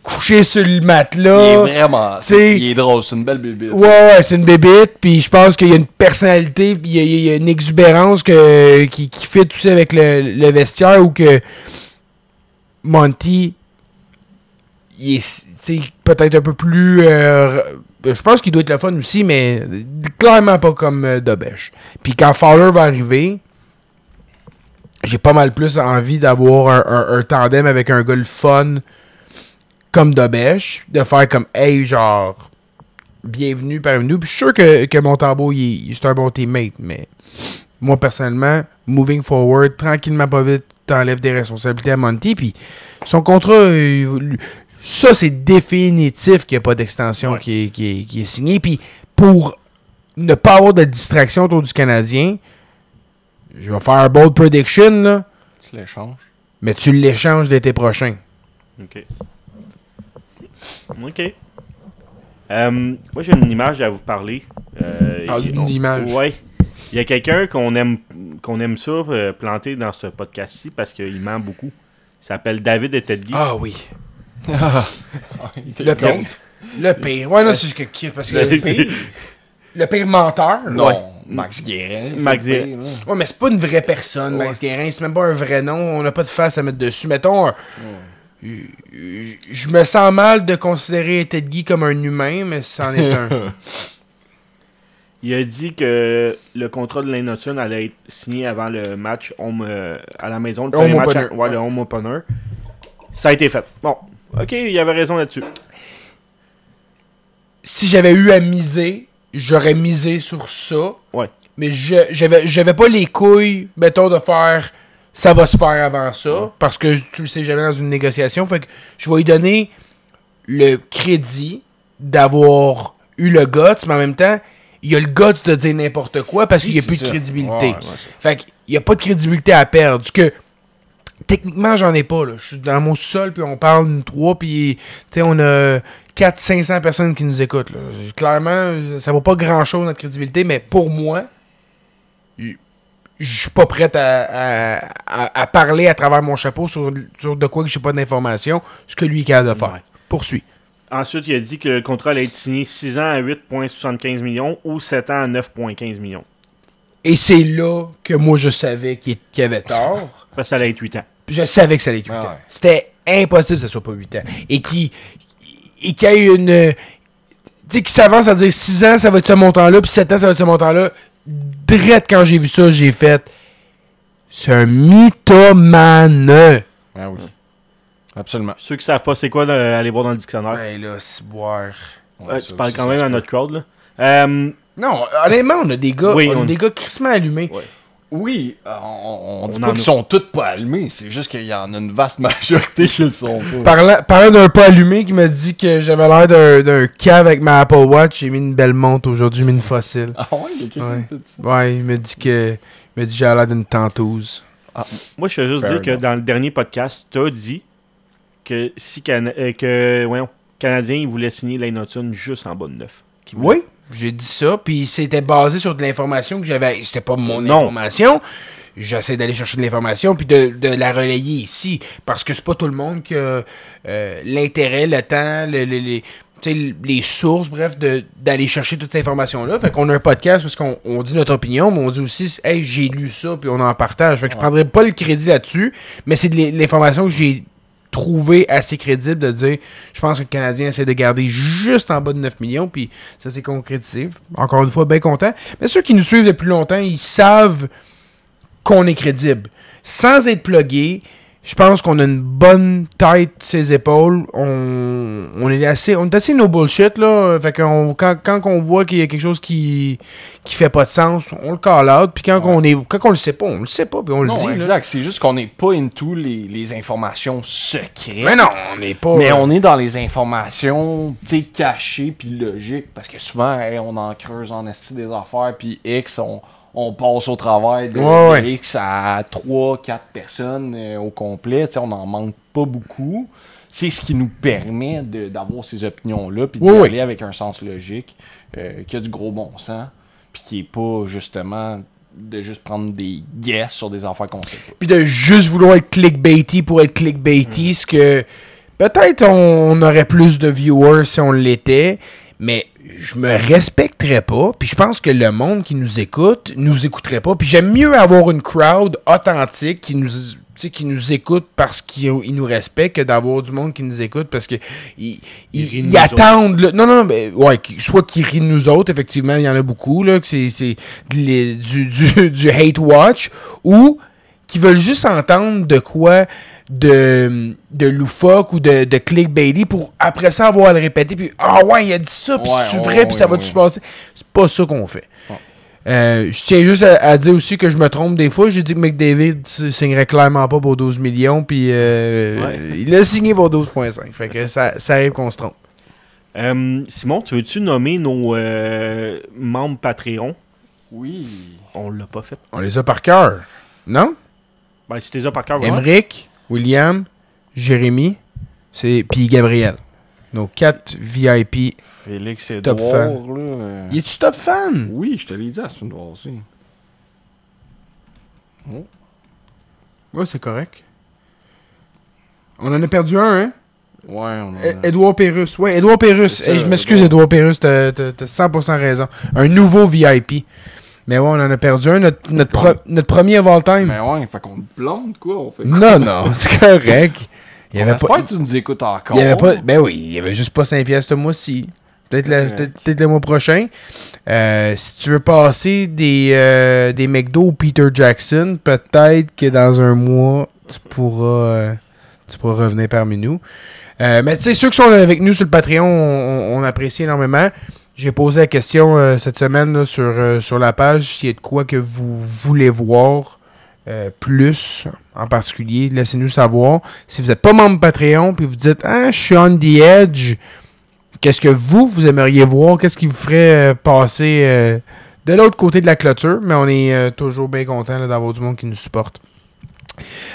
couché sur le matelas. Il est vraiment... il est drôle, c'est une belle bébite. Ouais, c'est une bébite. Puis je pense qu'il y a une personnalité, puis il y a une exubérance qui fit aussi avec le vestiaire, ou que Monty, il est peut-être un peu plus... je pense qu'il doit être le fun aussi, mais clairement pas comme Dobèche. Puis quand Fowler va arriver, j'ai pas mal plus envie d'avoir un tandem avec un gars le fun comme Dobèche, de faire comme, hey, genre, bienvenue parmi nous. Puis je suis sûr que Montembeault, c'est un bon teammate, mais moi, personnellement, moving forward, tranquillement, pas vite, t'enlèves des responsabilités à Monty, puis son contrat... ça, c'est définitif qu'il n'y a pas d'extension qui est signée. Puis, pour ne pas avoir de distraction autour du Canadien, je vais faire un bold prediction, là. Tu l'échanges. Mais tu l'échanges l'été prochain. OK. Moi, j'ai une image à vous parler. Une image. Ouais. Il y a quelqu'un qu'on aime ça planter dans ce podcast-ci parce qu'il ment beaucoup. Il s'appelle David Etedgui. Ah oui. Le pire. Le pire. Ouais, non, c'est parce que le pire menteur. Non. Ouais. Max Guérin. Max Guérin. Ouais, mais c'est pas une vraie personne, Max Guérin. C'est même pas un vrai nom. On n'a pas de face à mettre dessus. Mettons, je me sens mal de considérer Etedgui comme un humain, mais c'en est un. Il a dit que le contrat de Lane Hutson allait être signé avant le match à la maison. Le premier match, le home opener. Ça a été fait. Bon, OK, il avait raison là-dessus. Si j'avais eu à miser, j'aurais misé sur ça. Ouais. Mais j'avais pas les couilles, mettons, de faire ça va se faire avant ça. Ouais. Parce que tu le sais jamais dans une négociation. Fait que je vais lui donner le crédit d'avoir eu le guts, mais en même temps, il a le guts de dire n'importe quoi parce qu'il n'y a plus de crédibilité. Ouais, fait qu'il n'y a pas de crédibilité à perdre. Du que, techniquement, j'en ai pas. Là. Je suis dans mon sol, puis on parle une 3, puis on a 400-500 personnes qui nous écoutent. Là. Clairement, ça vaut pas grand-chose notre crédibilité, mais pour moi, je suis pas prêt à parler à travers mon chapeau sur de quoi que j'ai pas d'informations, ce que lui est capable de faire. Ouais. Poursuis. Ensuite, il a dit que le contrat allait être signé 6 ans à 8,75 millions ou 7 ans à 9,15 millions. Et c'est là que moi, je savais qu'il avait tort. Parce que ça allait être 8 ans. Je savais que ça allait être 8 ans. Ouais. C'était impossible que ça soit pas 8 ans. Et qu'il y ait une... Tu sais, qu'il s'avance à dire 6 ans, ça va être ce montant-là, puis 7 ans, ça va être ce montant-là. Drette, quand j'ai vu ça, j'ai fait... C'est un mythomane. Ah oui. Absolument. Ceux qui savent pas c'est quoi, allez voir dans le dictionnaire. Ouais, là, c'est boire. Ouais, Tu ça parles aussi, quand ça même se à peut. notre crowd, là. Non, honnêtement, on a des gars, Oui, on a on- des gars crissement allumés. Ouais. Oui, on dit On pas en qu'ils a. sont tous pas allumés, c'est juste qu'il y en a une vaste majorité qui le sont pas. Parlant d'un pas allumé qui m'a dit que j'avais l'air d'un cave avec ma Apple Watch, j'ai mis une belle montre aujourd'hui, j'ai mis une fossile. Ah ouais, il y a quelqu'un Ouais. qui dit ça. Ouais, il m'a dit que j'avais l'air d'une tentouse. Moi, je veux juste Fair dire que enough. dans le dernier podcast, t'as dit que si Canadien, il voulait signer Lane Hudson juste en bas de 9. Oui, j'ai dit ça, puis c'était basé sur de l'information que j'avais. C'était pas mon Non. information. J'essaie d'aller chercher de l'information puis de la relayer ici. Parce que c'est pas tout le monde qui a l'intérêt, le temps, les sources, bref, d'aller chercher toute cette information-là. Fait qu'on a un podcast parce qu'on dit notre opinion, mais on dit aussi, hey, j'ai lu ça, puis on en partage. Fait que je prendrai pas le crédit là-dessus, mais c'est de l'information que j'ai trouvé assez crédible de dire, je pense que le Canadien essaie de garder juste en bas de 9 millions, puis ça s'est concrétisé. Encore une fois, bien content. Mais ceux qui nous suivent depuis longtemps, ils savent qu'on est crédible. Sans être plugué, je pense qu'on a une bonne tête sur ses épaules. On est assez no bullshit, là. Fait que quand on voit qu'il y a quelque chose qui fait pas de sens, on le call out. Puis quand on le sait pas, on le sait pas, puis on le Non, dit. Là. exact. C'est juste qu'on n'est pas into les informations secrètes. Mais non, on n'est pas. Mais on est dans les informations, tu sais, cachées puis logiques. Parce que souvent, hey, on en creuse en esti des affaires, puis X, on passe au travers de, Ouais, de X à 3-4 personnes au complet. Tu sais, on n'en manque pas beaucoup. C'est ce qui nous permet d'avoir ces opinions-là, puis d'y Ouais, aller avec un sens logique, qui a du gros bon sens, puis qui est pas, justement, de juste prendre des guesses sur des affaires qu'on sait pas. Puis de juste vouloir être clickbaity pour être clickbaity, ce que peut-être on aurait plus de viewers si on l'était, mais je me respecterais pas, puis je pense que le monde qui nous écouterait pas, puis j'aime mieux avoir une crowd authentique qui nous écoute parce qu'ils nous respectent que d'avoir du monde qui nous écoute parce que ils attendent non mais ouais, soit qu'ils rient de nous autres, effectivement il y en a beaucoup là, que c'est du hate watch, ou qui veulent juste entendre de quoi de loufoque ou de clickbaity pour après ça avoir à le répéter, puis ah ouais, il a dit ça, puis c'est vrai, puis ça va-tu se passer? C'est pas ça qu'on fait. Je tiens juste à dire aussi que je me trompe des fois. J'ai dit que McDavid signerait clairement pas pour 12 millions, puis il a signé pour 12,5. Fait que ça arrive qu'on se trompe. Simon, tu veux-tu nommer nos membres Patreon? Oui. On l'a pas fait. On les a par cœur, non? Ben, si t'es là par cœur, ouais. Emric, William, Jérémy, puis Gabriel. Nos 4 VIP. Félix Top Edouard, fan. là. Y es-tu top fan? Oui, je te l'ai dit à la semaine passée. Ouais, c'est correct. On en a perdu un, hein? Ouais, on a... Édouard Pérusse. Ouais, Édouard Pérusse. C'est ça, Hey, je m'excuse, Édouard. Édouard Pérusse, t'as 100% raison. Un nouveau VIP. Mais ouais, on en a perdu un. Notre premier of all time. Mais ouais, fait qu'on te plante, quoi. On fait... Non, c'est correct. Il y On avait espère pas. que tu nous écoutes encore. Il y avait pas. Ben oui, il y avait juste pas 5 piastres ce mois-ci. Peut-être le mois prochain. Si tu veux passer des McDo ou Peter Jackson, peut-être que dans un mois, tu pourras revenir parmi nous. Mais tu sais, ceux qui sont avec nous sur le Patreon, on apprécie énormément. J'ai posé la question cette semaine là, sur la page s'il y a de quoi que vous voulez voir plus en particulier. Laissez-nous savoir. Si vous n'êtes pas membre Patreon puis vous dites « Ah, je suis on the edge », Qu'est-ce que vous aimeriez voir? Qu'est-ce qui vous ferait passer de l'autre côté de la clôture? Mais on est toujours bien content d'avoir du monde qui nous supporte.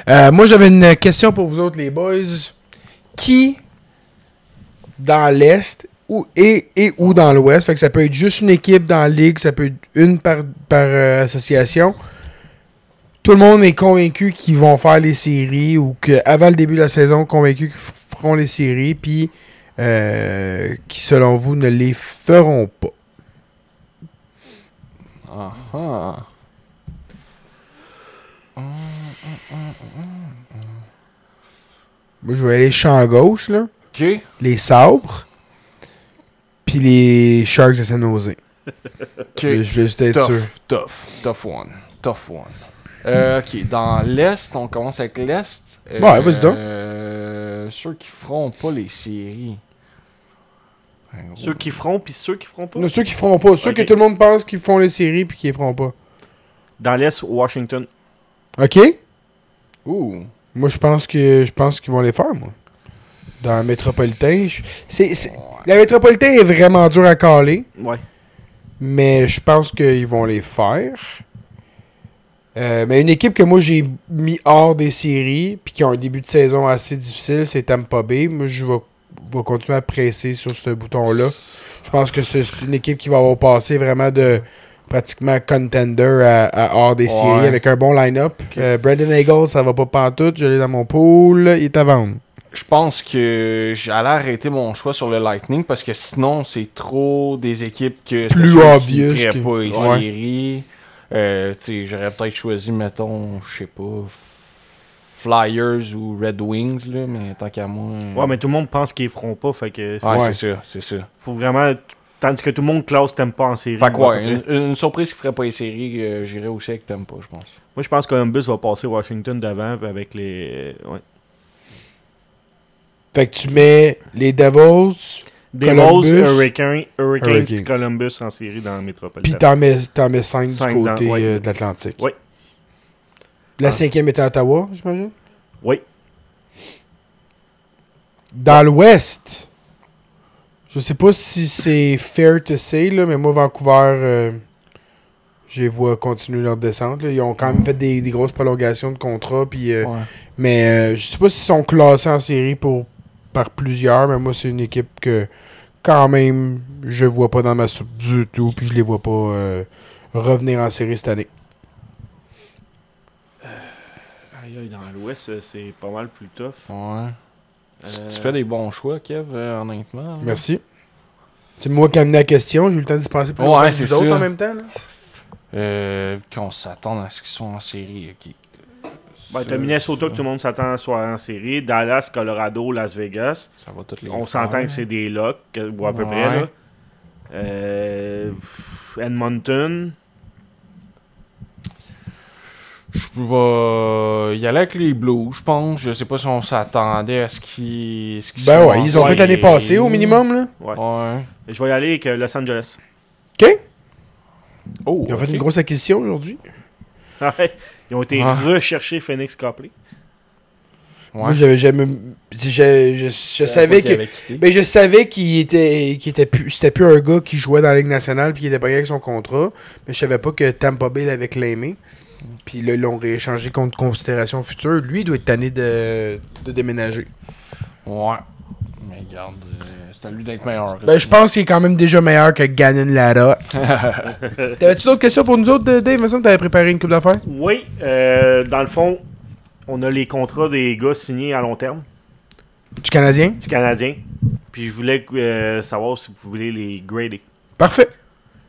Moi, j'avais une question pour vous autres, les boys. Qui, dans l'Est ou dans l'Ouest, fait que ça peut être juste une équipe dans la ligue, ça peut être une par association. Tout le monde est convaincu qu'ils vont faire les séries ou qu'avant le début de la saison, convaincu qu'ils feront les séries, puis qui, selon vous, ne les feront pas. Moi, je vais aller champ gauche, là. OK. Les Sabres. Puis les Sharks de San Jose. OK. Je vais juste être sûr. Tough one. OK, dans l'Est, on commence avec l'Est. Ouais, vas-y donc. Ceux qui feront pas les séries. Ceux qui feront, puis ceux qui feront pas. Non, ceux qui feront pas. Ceux Ok. que tout le monde pense qu'ils font les séries puis qui les feront pas. Dans l'Est, Washington. OK? Ouh. Moi, je pense qu'ils vont les faire, moi. Dans le métropolitain. La métropolitain est vraiment dure à caler. Ouais. Mais je pense qu'ils vont les faire. Mais une équipe que moi j'ai mis hors des séries puis qui a un début de saison assez difficile, c'est Tampa Bay. Moi, je vais continuer à presser sur ce bouton-là. Je pense que c'est une équipe qui va avoir passé vraiment de pratiquement contender à hors des séries avec un bon line-up. Brandon Eagles, ça va pas pantoute. Je l'ai dans mon pool. Il est à vendre. Je pense que j'allais arrêter mon choix sur le Lightning parce que sinon, c'est trop des équipes que Plus ceux qui obvious feraient que- pas les Ouais. séries. J'aurais peut-être choisi, mettons, je sais pas, Flyers ou Red Wings, là, mais tant qu'à moi... Ouais, mais tout le monde pense qu'ils feront pas, fait que Ouais, c'est ça. faut vraiment... Tandis que tout le monde classe Tampa en série. Fait que moi, à ouais, peu près. une surprise qui ferait pas les séries, j'irais aussi avec Tampa, je pense. Moi, je pense que Columbus va passer Washington devant avec les... Ouais. Fait que tu mets les Devils, Devils, Columbus, Hurricanes, Hurricanes. puis Columbus en série dans le puis métropolitain. t'en mets 5 du Cinq côté dans- ouais. de l'Atlantique. Ouais. La Ah. 5e est à Ottawa, j'imagine? Oui. Dans l'Ouest, je sais pas si c'est fair to say, là, mais moi, Vancouver, je les vois continuer leur descente. Là. Ils ont quand même fait des grosses prolongations de contrat. Puis, Ouais. mais je sais pas s'ils sont classés en série par plusieurs, mais moi, c'est une équipe que, quand même, je vois pas dans ma soupe du tout. Puis je les vois pas revenir en série cette année. Aïe, aïe, dans l'Ouest, c'est pas mal plus tough. Ouais. Tu fais des bons choix, Kev, honnêtement. Merci. C'est moi qui ai amené la question. J'ai eu le temps d'y penser plus Ouais, longtemps que c'est vous autres ça. en même temps. Là. Qu'on s'attende à ce qu'ils soient en série, ok. Ben, t'as Minnesota que tout le monde s'attend soit en série. Dallas, Colorado, Las Vegas. Ça va toutes les On faire. s'entend que c'est des locks, ou à peu Ouais. près. Là. Edmonton. Je vais y aller avec les Blues, je pense. Je sais pas si on s'attendait à ce qu'ils Ben soient ouais, en ils ont fait série. l'année passée au minimum. Là. Ouais. Ouais. Je vais y aller avec Los Angeles. OK? Oh, Ils ont fait ok. une grosse acquisition aujourd'hui. Ils ont été Ah. rechercher Phoenix Copley. Ouais. Moi, j'avais jamais. Je savais que. Ben, je savais qu'il était plus. C'était plus un gars qui jouait dans la Ligue nationale puis qui était pas avec son contrat. Mais je savais pas que Tampa Bay l'avait claimé. Puis là, ils l'ont rééchangé contre considération future. Lui, il doit être tanné de déménager. Ouais. Mais regarde, c'est à lui d'être meilleur. Ben, je pense qu'il est quand même déjà meilleur que Gannon Lara. T'avais-tu d'autres questions pour nous autres, Dave? Il me semble que t'avais préparé une couple d'affaires. Oui, dans le fond, on a les contrats des gars signés à long terme Du Canadien? du Canadien. Puis je voulais savoir si vous voulez les grader. Parfait.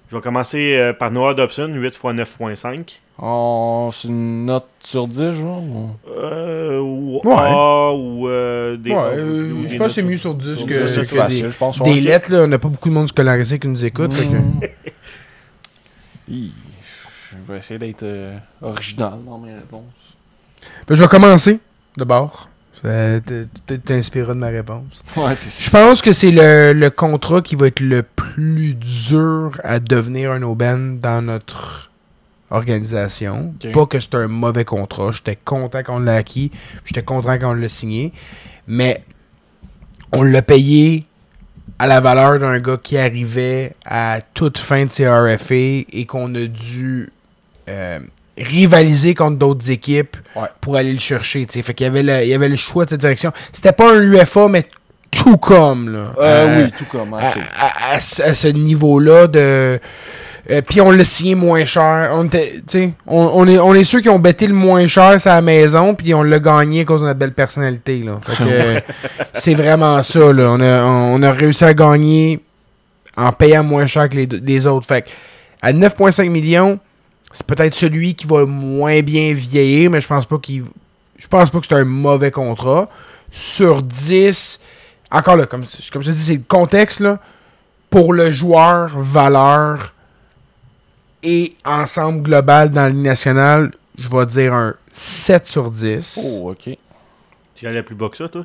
Je vais commencer par Noah Dobson, 8 x 9.5. Oh, c'est une note sur 10, genre? ou- Ou Ouais. A, ou des... Ouais, ou je des pense que c'est notes mieux sur 10 C'est que, ça, que c'est facile, des, je pense. des lettres. Là. On n'a pas beaucoup de monde scolarisé qui nous écoute. fait que- Je vais essayer d'être original dans mes réponses. Ben, je vais commencer, d'abord. Peut-être t'inspirer de ma réponse. Ouais, c'est Je pense que c'est le contrat qui va être le plus dur à devenir un aubaine dans notre organisation. Ok. Pas que c'est un mauvais contrat. J'étais content qu'on l'a acquis. J'étais content qu'on l'a signé. Mais on l'a payé à la valeur d'un gars qui arrivait à toute fin de ses RFA et qu'on a dû rivaliser contre d'autres équipes pour aller le chercher. T'sais. Fait qu'il il y avait le choix de cette direction. C'était pas un UFA, mais tout comme. Là, oui, tout comme. À ce niveau-là de... puis on l'a signé moins cher. On est ceux qui ont bêté le moins cher sur la maison, puis on l'a gagné à cause de notre belle personnalité. Là. Fait que, c'est vraiment ça. Là. On a réussi à gagner en payant moins cher que les autres. Fait que, à 9,5 millions, c'est peut-être celui qui va moins bien vieillir, mais je pense pas que c'est un mauvais contrat. Sur 10, encore là, comme je te dis, c'est le contexte là, pour le joueur, valeur et ensemble global dans la Ligue nationale, je vais dire un 7 sur 10. Oh, ok. Tu allais plus bas que ça, toi?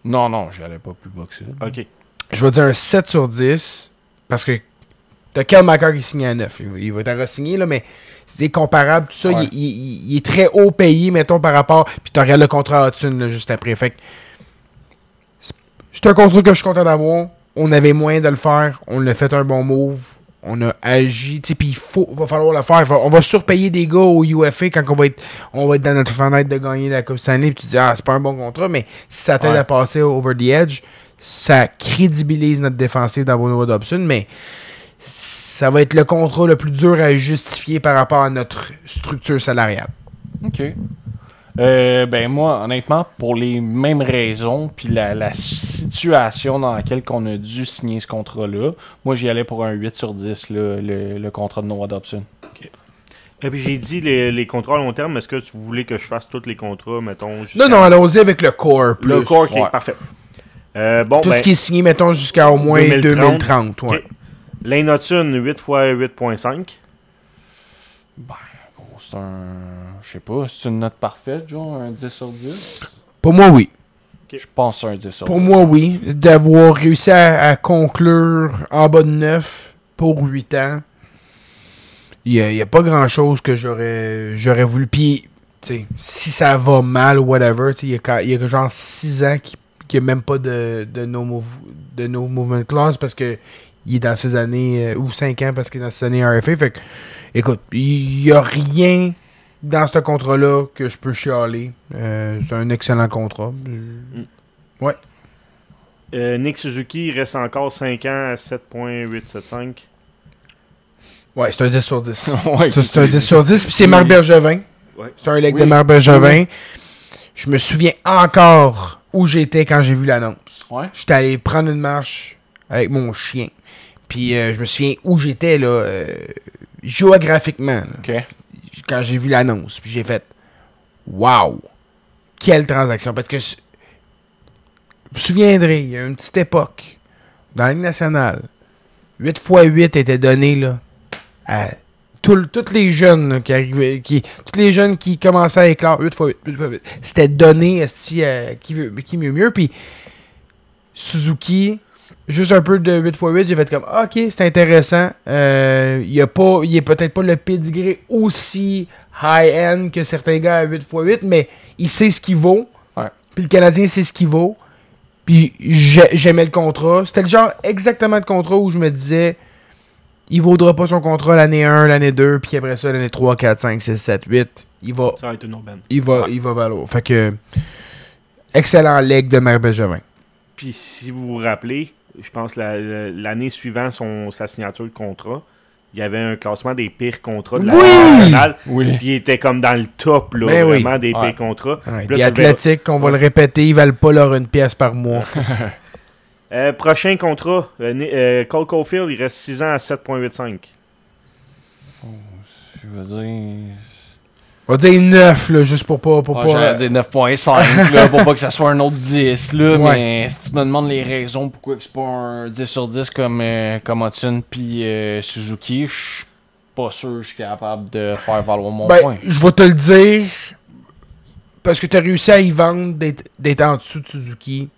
Non, j'y allais pas plus bas que ça. Ok. Je vais dire un 7 sur 10 parce que t'as Kel Macker qui signe à 9. Il va être re-signé, là, mais c'est comparable. Tout ça, il est très haut payé, mettons, par rapport. Puis tu regardes le contrat à Hudson là, juste après. Fait que c'est un contrat que je suis content d'avoir. On avait moyen de le faire. On a fait un bon move. On a agi. Puis il va falloir le faire. On va surpayer des gars au UFA quand on va être dans notre fenêtre de gagner la Coupe Stanley. Puis tu dis, c'est pas un bon contrat. Mais si ça t'aide à passer over the edge, ça crédibilise notre défensive dans Dobson. Mais ça va être le contrat le plus dur à justifier par rapport à notre structure salariale. OK. Ben moi, honnêtement, pour les mêmes raisons, puis la situation dans laquelle on a dû signer ce contrat-là, moi j'y allais pour un 8 sur 10, là, le contrat de Noah Dobson. OK. Et puis j'ai dit les contrats à long terme, est-ce que tu voulais que je fasse tous les contrats, mettons... Non, allons-y avec le core. Plus. Le core, OK, parfait. Tout ce qui est signé, mettons, jusqu'à au moins 2030. Ouais. Okay. Lane Hudson, 8 x 8.5. Ben, c'est un... Je sais pas, c'est une note parfaite, genre, un 10 sur 10? Pour moi, oui. Okay. Je pense à un 10 sur 10. Pour moi, oui. D'avoir réussi à conclure en bas de 9 pour 8 ans, il n'y a pas grand-chose que j'aurais voulu. Puis, tu sais, si ça va mal ou whatever, il y a genre 6 ans qu'il n'y a même pas de no movement clause parce que il est dans ces années, ou 5 ans parce qu'il est dans ces années RFA. Fait que, écoute, il n'y a rien dans ce contrat-là que je peux chialer. C'est un excellent contrat. Ouais. Nick Suzuki, il reste encore 5 ans à 7.875. Ouais, c'est un 10 sur 10. Ouais, c'est un 10 sur 10. Puis c'est Marc Bergevin. Ouais. C'est un leg de Marc Bergevin. Je me souviens encore où j'étais quand j'ai vu l'annonce. Ouais. J'étais allé prendre une marche avec mon chien. Puis je me souviens où j'étais là, géographiquement. Là, OK. quand j'ai vu l'annonce. Puis j'ai fait wow! Quelle transaction! Parce que je me souviendrai, il y a une petite époque, dans la Ligue nationale, 8x8 était donné là, à tous les jeunes là, qui arrivaient, tous les jeunes qui commençaient à éclore 8x8. C'était donné à qui mieux. Puis Suzuki, juste un peu de 8x8, j'ai fait comme ok, c'est intéressant. Il est peut-être pas le pedigree aussi high-end que certains gars à 8x8, mais il sait ce qu'il vaut. Ouais. Puis le Canadien sait ce qu'il vaut. Puis j'aimais le contrat. C'était le genre exactement de contrat où je me disais il vaudra pas son contrat l'année 1, l'année 2, puis après ça, l'année 3, 4, 5, 6, 7, 8. Ça va être une urbaine. Il va valoir. Fait que excellent leg de Marc Bergevin. Puis si vous vous rappelez, je pense l'année suivant sa signature de contrat, il y avait un classement des pires contrats de la Ligue nationale. Oui. Puis il était comme dans le top, là, Ben vraiment, des pires contrats. Ouais, puis Athletic, on va le répéter, ils valent pas leur une pièce par mois. Prochain contrat, Cole Caulfield, il reste 6 ans à 7.85. Je veux dire... On va dire 9, là, juste pour pas... J'allais dire 9.5, là, pour pas que ça soit un autre 10, là, Ouais. mais si tu me demandes les raisons pourquoi c'est pas un 10 sur 10 comme Hudson puis Suzuki, je suis pas sûr que je suis capable de faire valoir mon point. Je vais te le dire, parce que tu as réussi à y vendre d'être en dessous de Suzuki,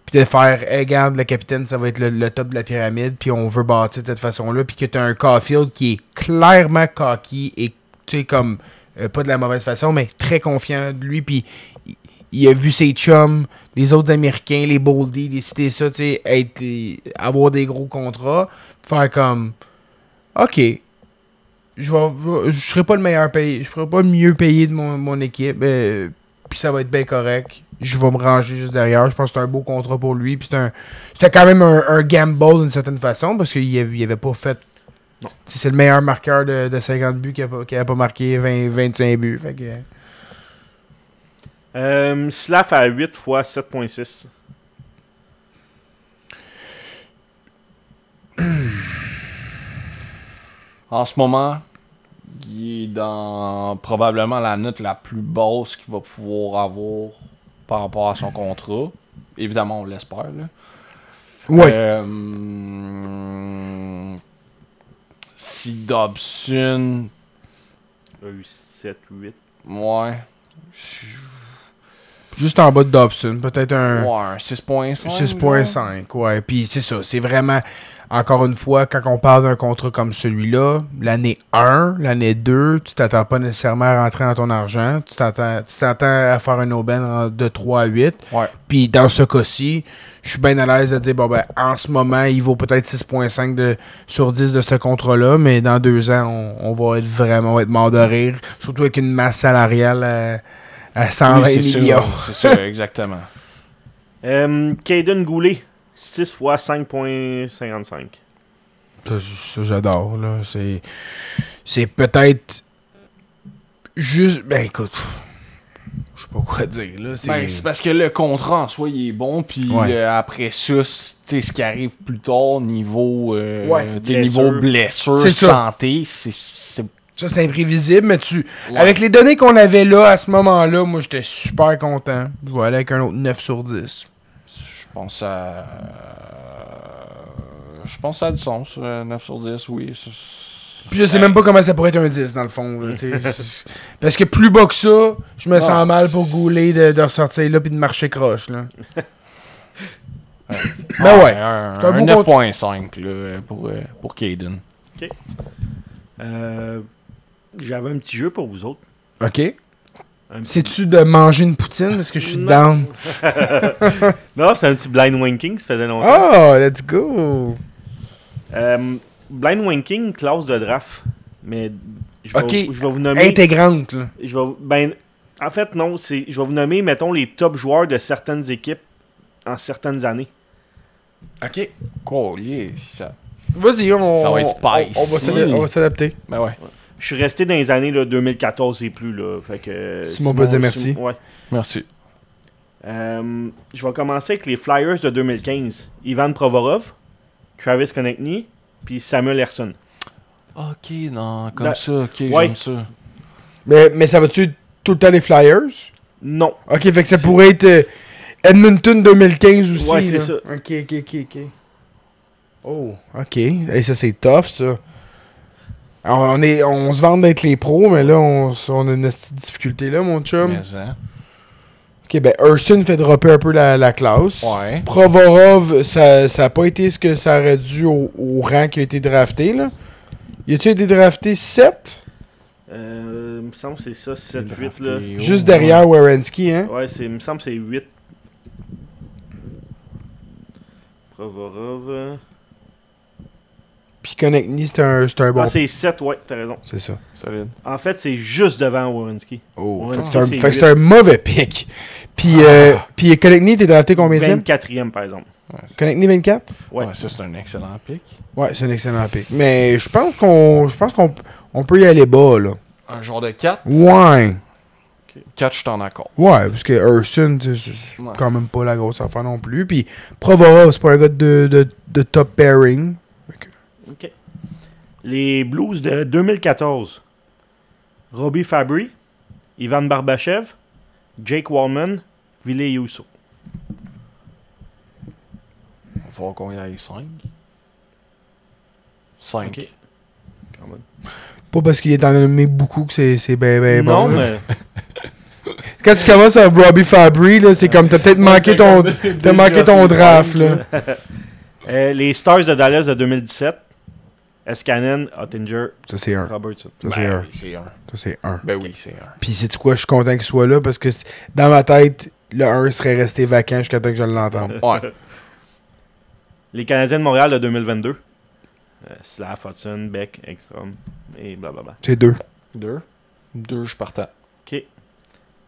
puis de faire, hey, regarde, le capitaine, ça va être le top de la pyramide, puis on veut bâtir de cette façon-là, puis que tu as un Caulfield qui est clairement cocky et, tu sais, comme... pas de la mauvaise façon, mais très confiant de lui. Puis il a vu ses chums, les autres Américains, les Boldy, décider ça, tu sais, avoir des gros contrats, faire comme, ok, je serai pas le meilleur payé, je ferai pas le mieux payé de mon équipe, puis ça va être bien correct. Je vais me ranger juste derrière. Je pense que c'est un beau contrat pour lui. Puis c'était quand même un gamble d'une certaine façon parce qu'il avait pas fait. C'est le meilleur marqueur de 50 buts qui a pas marqué 25 buts. Fait que... Slav à 8 fois 7.6. En ce moment, il est dans probablement la note la plus basse qu'il va pouvoir avoir par rapport à son contrat. Évidemment, on l'espère. Là. Ouais. Si Dobson... A eu 7, 8. Ouais. Juste en bas de Dobson. Peut-être un... Ouais, un 6.5. 6.5, ouais. Puis c'est ça. C'est vraiment... Encore une fois, quand on parle d'un contrat comme celui-là, l'année 1, l'année 2, tu t'attends pas nécessairement à rentrer dans ton argent. Tu t'attends à faire un aubaine de 3 à 8. Ouais. Puis dans ce cas-ci, je suis bien à l'aise de dire, bon ben, en ce moment, il vaut peut-être 6.5 sur 10 de ce contrat-là, mais dans 2 ans, on va être mort de rire. Surtout avec une masse salariale à 120 millions. C'est ça, exactement. Caden Goulet. 6 fois 5.55. Ça, j'adore, là. C'est peut-être juste... Ben, écoute... Je sais pas quoi dire, là. C'est parce que le contrat, en soi, il est bon, puis après ça, tu sais, ce qui arrive plus tard, niveau blessure, santé, c'est... Ça, c'est imprévisible, mais avec les données qu'on avait là, à ce moment-là, moi, j'étais super content. Je vais aller avec un autre 9 sur 10. Je pense que ça a du sens, 9 sur 10, oui. Puis je sais même pas comment ça pourrait être un 10, dans le fond. Là, parce que plus bas que ça, je me sens mal pour Goulet de ressortir là puis de marcher croche. Là. Ben ouais. Un 9.5 là, pour Caden. OK. J'avais un petit jeu pour vous autres. OK. C'est-tu de manger une poutine parce que je suis down? Non, c'est un petit blind winking, ça faisait longtemps. Oh, let's go! Blind winking, classe de draft. Mais je vais vous nommer. Intégrante, là. En fait, non. Je vais vous nommer, mettons, les top joueurs de certaines équipes en certaines années. OK. Collier, ça. Vas-y, ça va être spice. On va s'adapter. Ben ouais. Je suis resté dans les années là, 2014 et plus. Là, fait que, Simon peut dire merci. Ouais. Merci. Je vais commencer avec les Flyers de 2015. Ivan Provorov, Travis Konechny, puis Samuel Ersson. Ok, non, comme ça, ok, j'aime ça. Mais ça va-tu tout le temps les Flyers? Non. Ok, fait que ça pourrait être Edmonton 2015 aussi. Ouais, c'est là. ça. Ok. Oh, ok. Et ça, c'est tough, ça. Alors, on se vante d'être les pros, mais là, on a une petite difficulté là, mon chum. Mais hein. Ok, ben, Ersson fait dropper un peu la classe. Ouais. Provorov, ça a pas été ce que ça aurait dû au rang qui a été drafté, là. Y a-tu été drafté 7? Il me semble que c'est ça, 7, 8, là. Juste derrière Werenski, hein? Ouais, il me semble que c'est 8. Provorov... Puis Konechny, c'est un bon... Ah, c'est 7, ouais, t'as raison. C'est ça. Solide. En fait, c'est juste devant Werenski. Oh, Werenski, fait que c'est un mauvais pick. Puis Konechny, était drafté combien de 24e, par exemple. Konechny 24? Ouais. Ça, c'est un excellent pick. Ouais, c'est un excellent pick. Mais je pense qu'on peut y aller bas, là. Un genre de 4? Ouais. 4, je suis en accord. Ouais, parce que Ersson, c'est quand même pas la grosse affaire non plus. Puis Provorov, c'est pas un gars de top pairing. OK. Les Blues de 2014. Robbie Fabry, Ivan Barbachev, Jake Wallman, Ville Yousso. Il va falloir qu'on y aille 5. 5. OK. Quand même. Pas parce qu'il est en nommé beaucoup que c'est bien Non, bon. mais... Quand tu commences à Robbie Fabry, là, c'est comme t'as peut-être manqué ton draft. Là. Les Stars de Dallas de 2017. Escanen, Ottinger, Ça, c'est un. Robertson. Ça, c'est un. Oui, c'est un. Ça, c'est un. Ben oui, c'est un. Puis, sais-tu quoi? Je suis content qu'il soit là parce que dans ma tête, le 1 serait resté vacant jusqu'à temps que je l'entende. Ouais. Les Canadiens de Montréal de 2022. Slav, Hudson, Beck, Ekstrom et blablabla. C'est 2. 2. 2, je partais. OK. Puis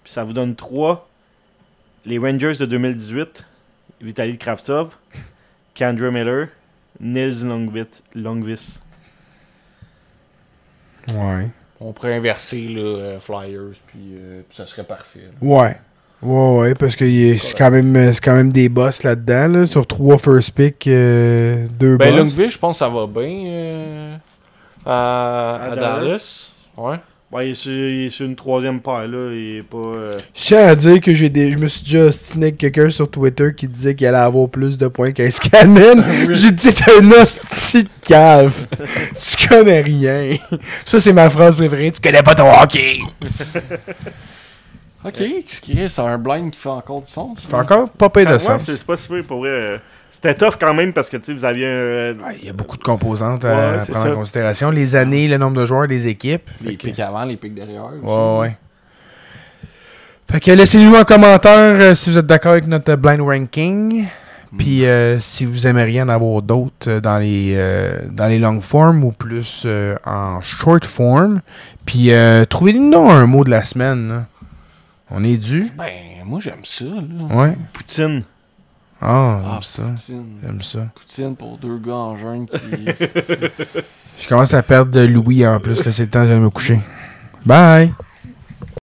ça vous donne 3. Les Rangers de 2018. Vitaly Kravtsov. Kandra Miller. Nils Longvis. Ouais. On pourrait inverser là, Flyers, puis ça serait parfait. Là. Ouais. Ouais, parce que c'est quand même des boss là-dedans. Là. Sur 3 first pick, 2 boss. Ben, Longvis, je pense que ça va bien à Dallas. Ouais. Ouais, il est sur une 3e paire, là. Il est pas... Je tiens à dire que je me suis déjà ostiné avec quelqu'un sur Twitter qui disait qu'il allait avoir plus de points qu'un Scannon. J'ai dit, t'es un hostie de cave. Tu connais rien. Ça, c'est ma phrase préférée. Tu connais pas ton hockey. Ok, c'est un blind qui fait encore du sens. Fait encore pas payé de ouais, sens. c'est pas si pire pour vrai. C'était tough quand même parce que, tu sais, vous aviez... Il y a beaucoup de composantes à c'est prendre ça. en considération. Les années, le nombre de joueurs, les équipes. Les pics avant, les pics derrière. Aussi. Ouais. Fait que laissez-nous en commentaire si vous êtes d'accord avec notre blind ranking. Puis si vous aimeriez en avoir d'autres dans les long form ou plus en short form. Puis trouvez-nous un mot de la semaine. Là. On est dû. Ben, moi j'aime ça. Là. Ouais. Poutine. Ah, j'aime ça. Poutine. J'aime ça. Poutine pour 2 gars en jeune qui... Je commence à perdre de Louis en plus. Là, c'est le temps de me coucher. Bye!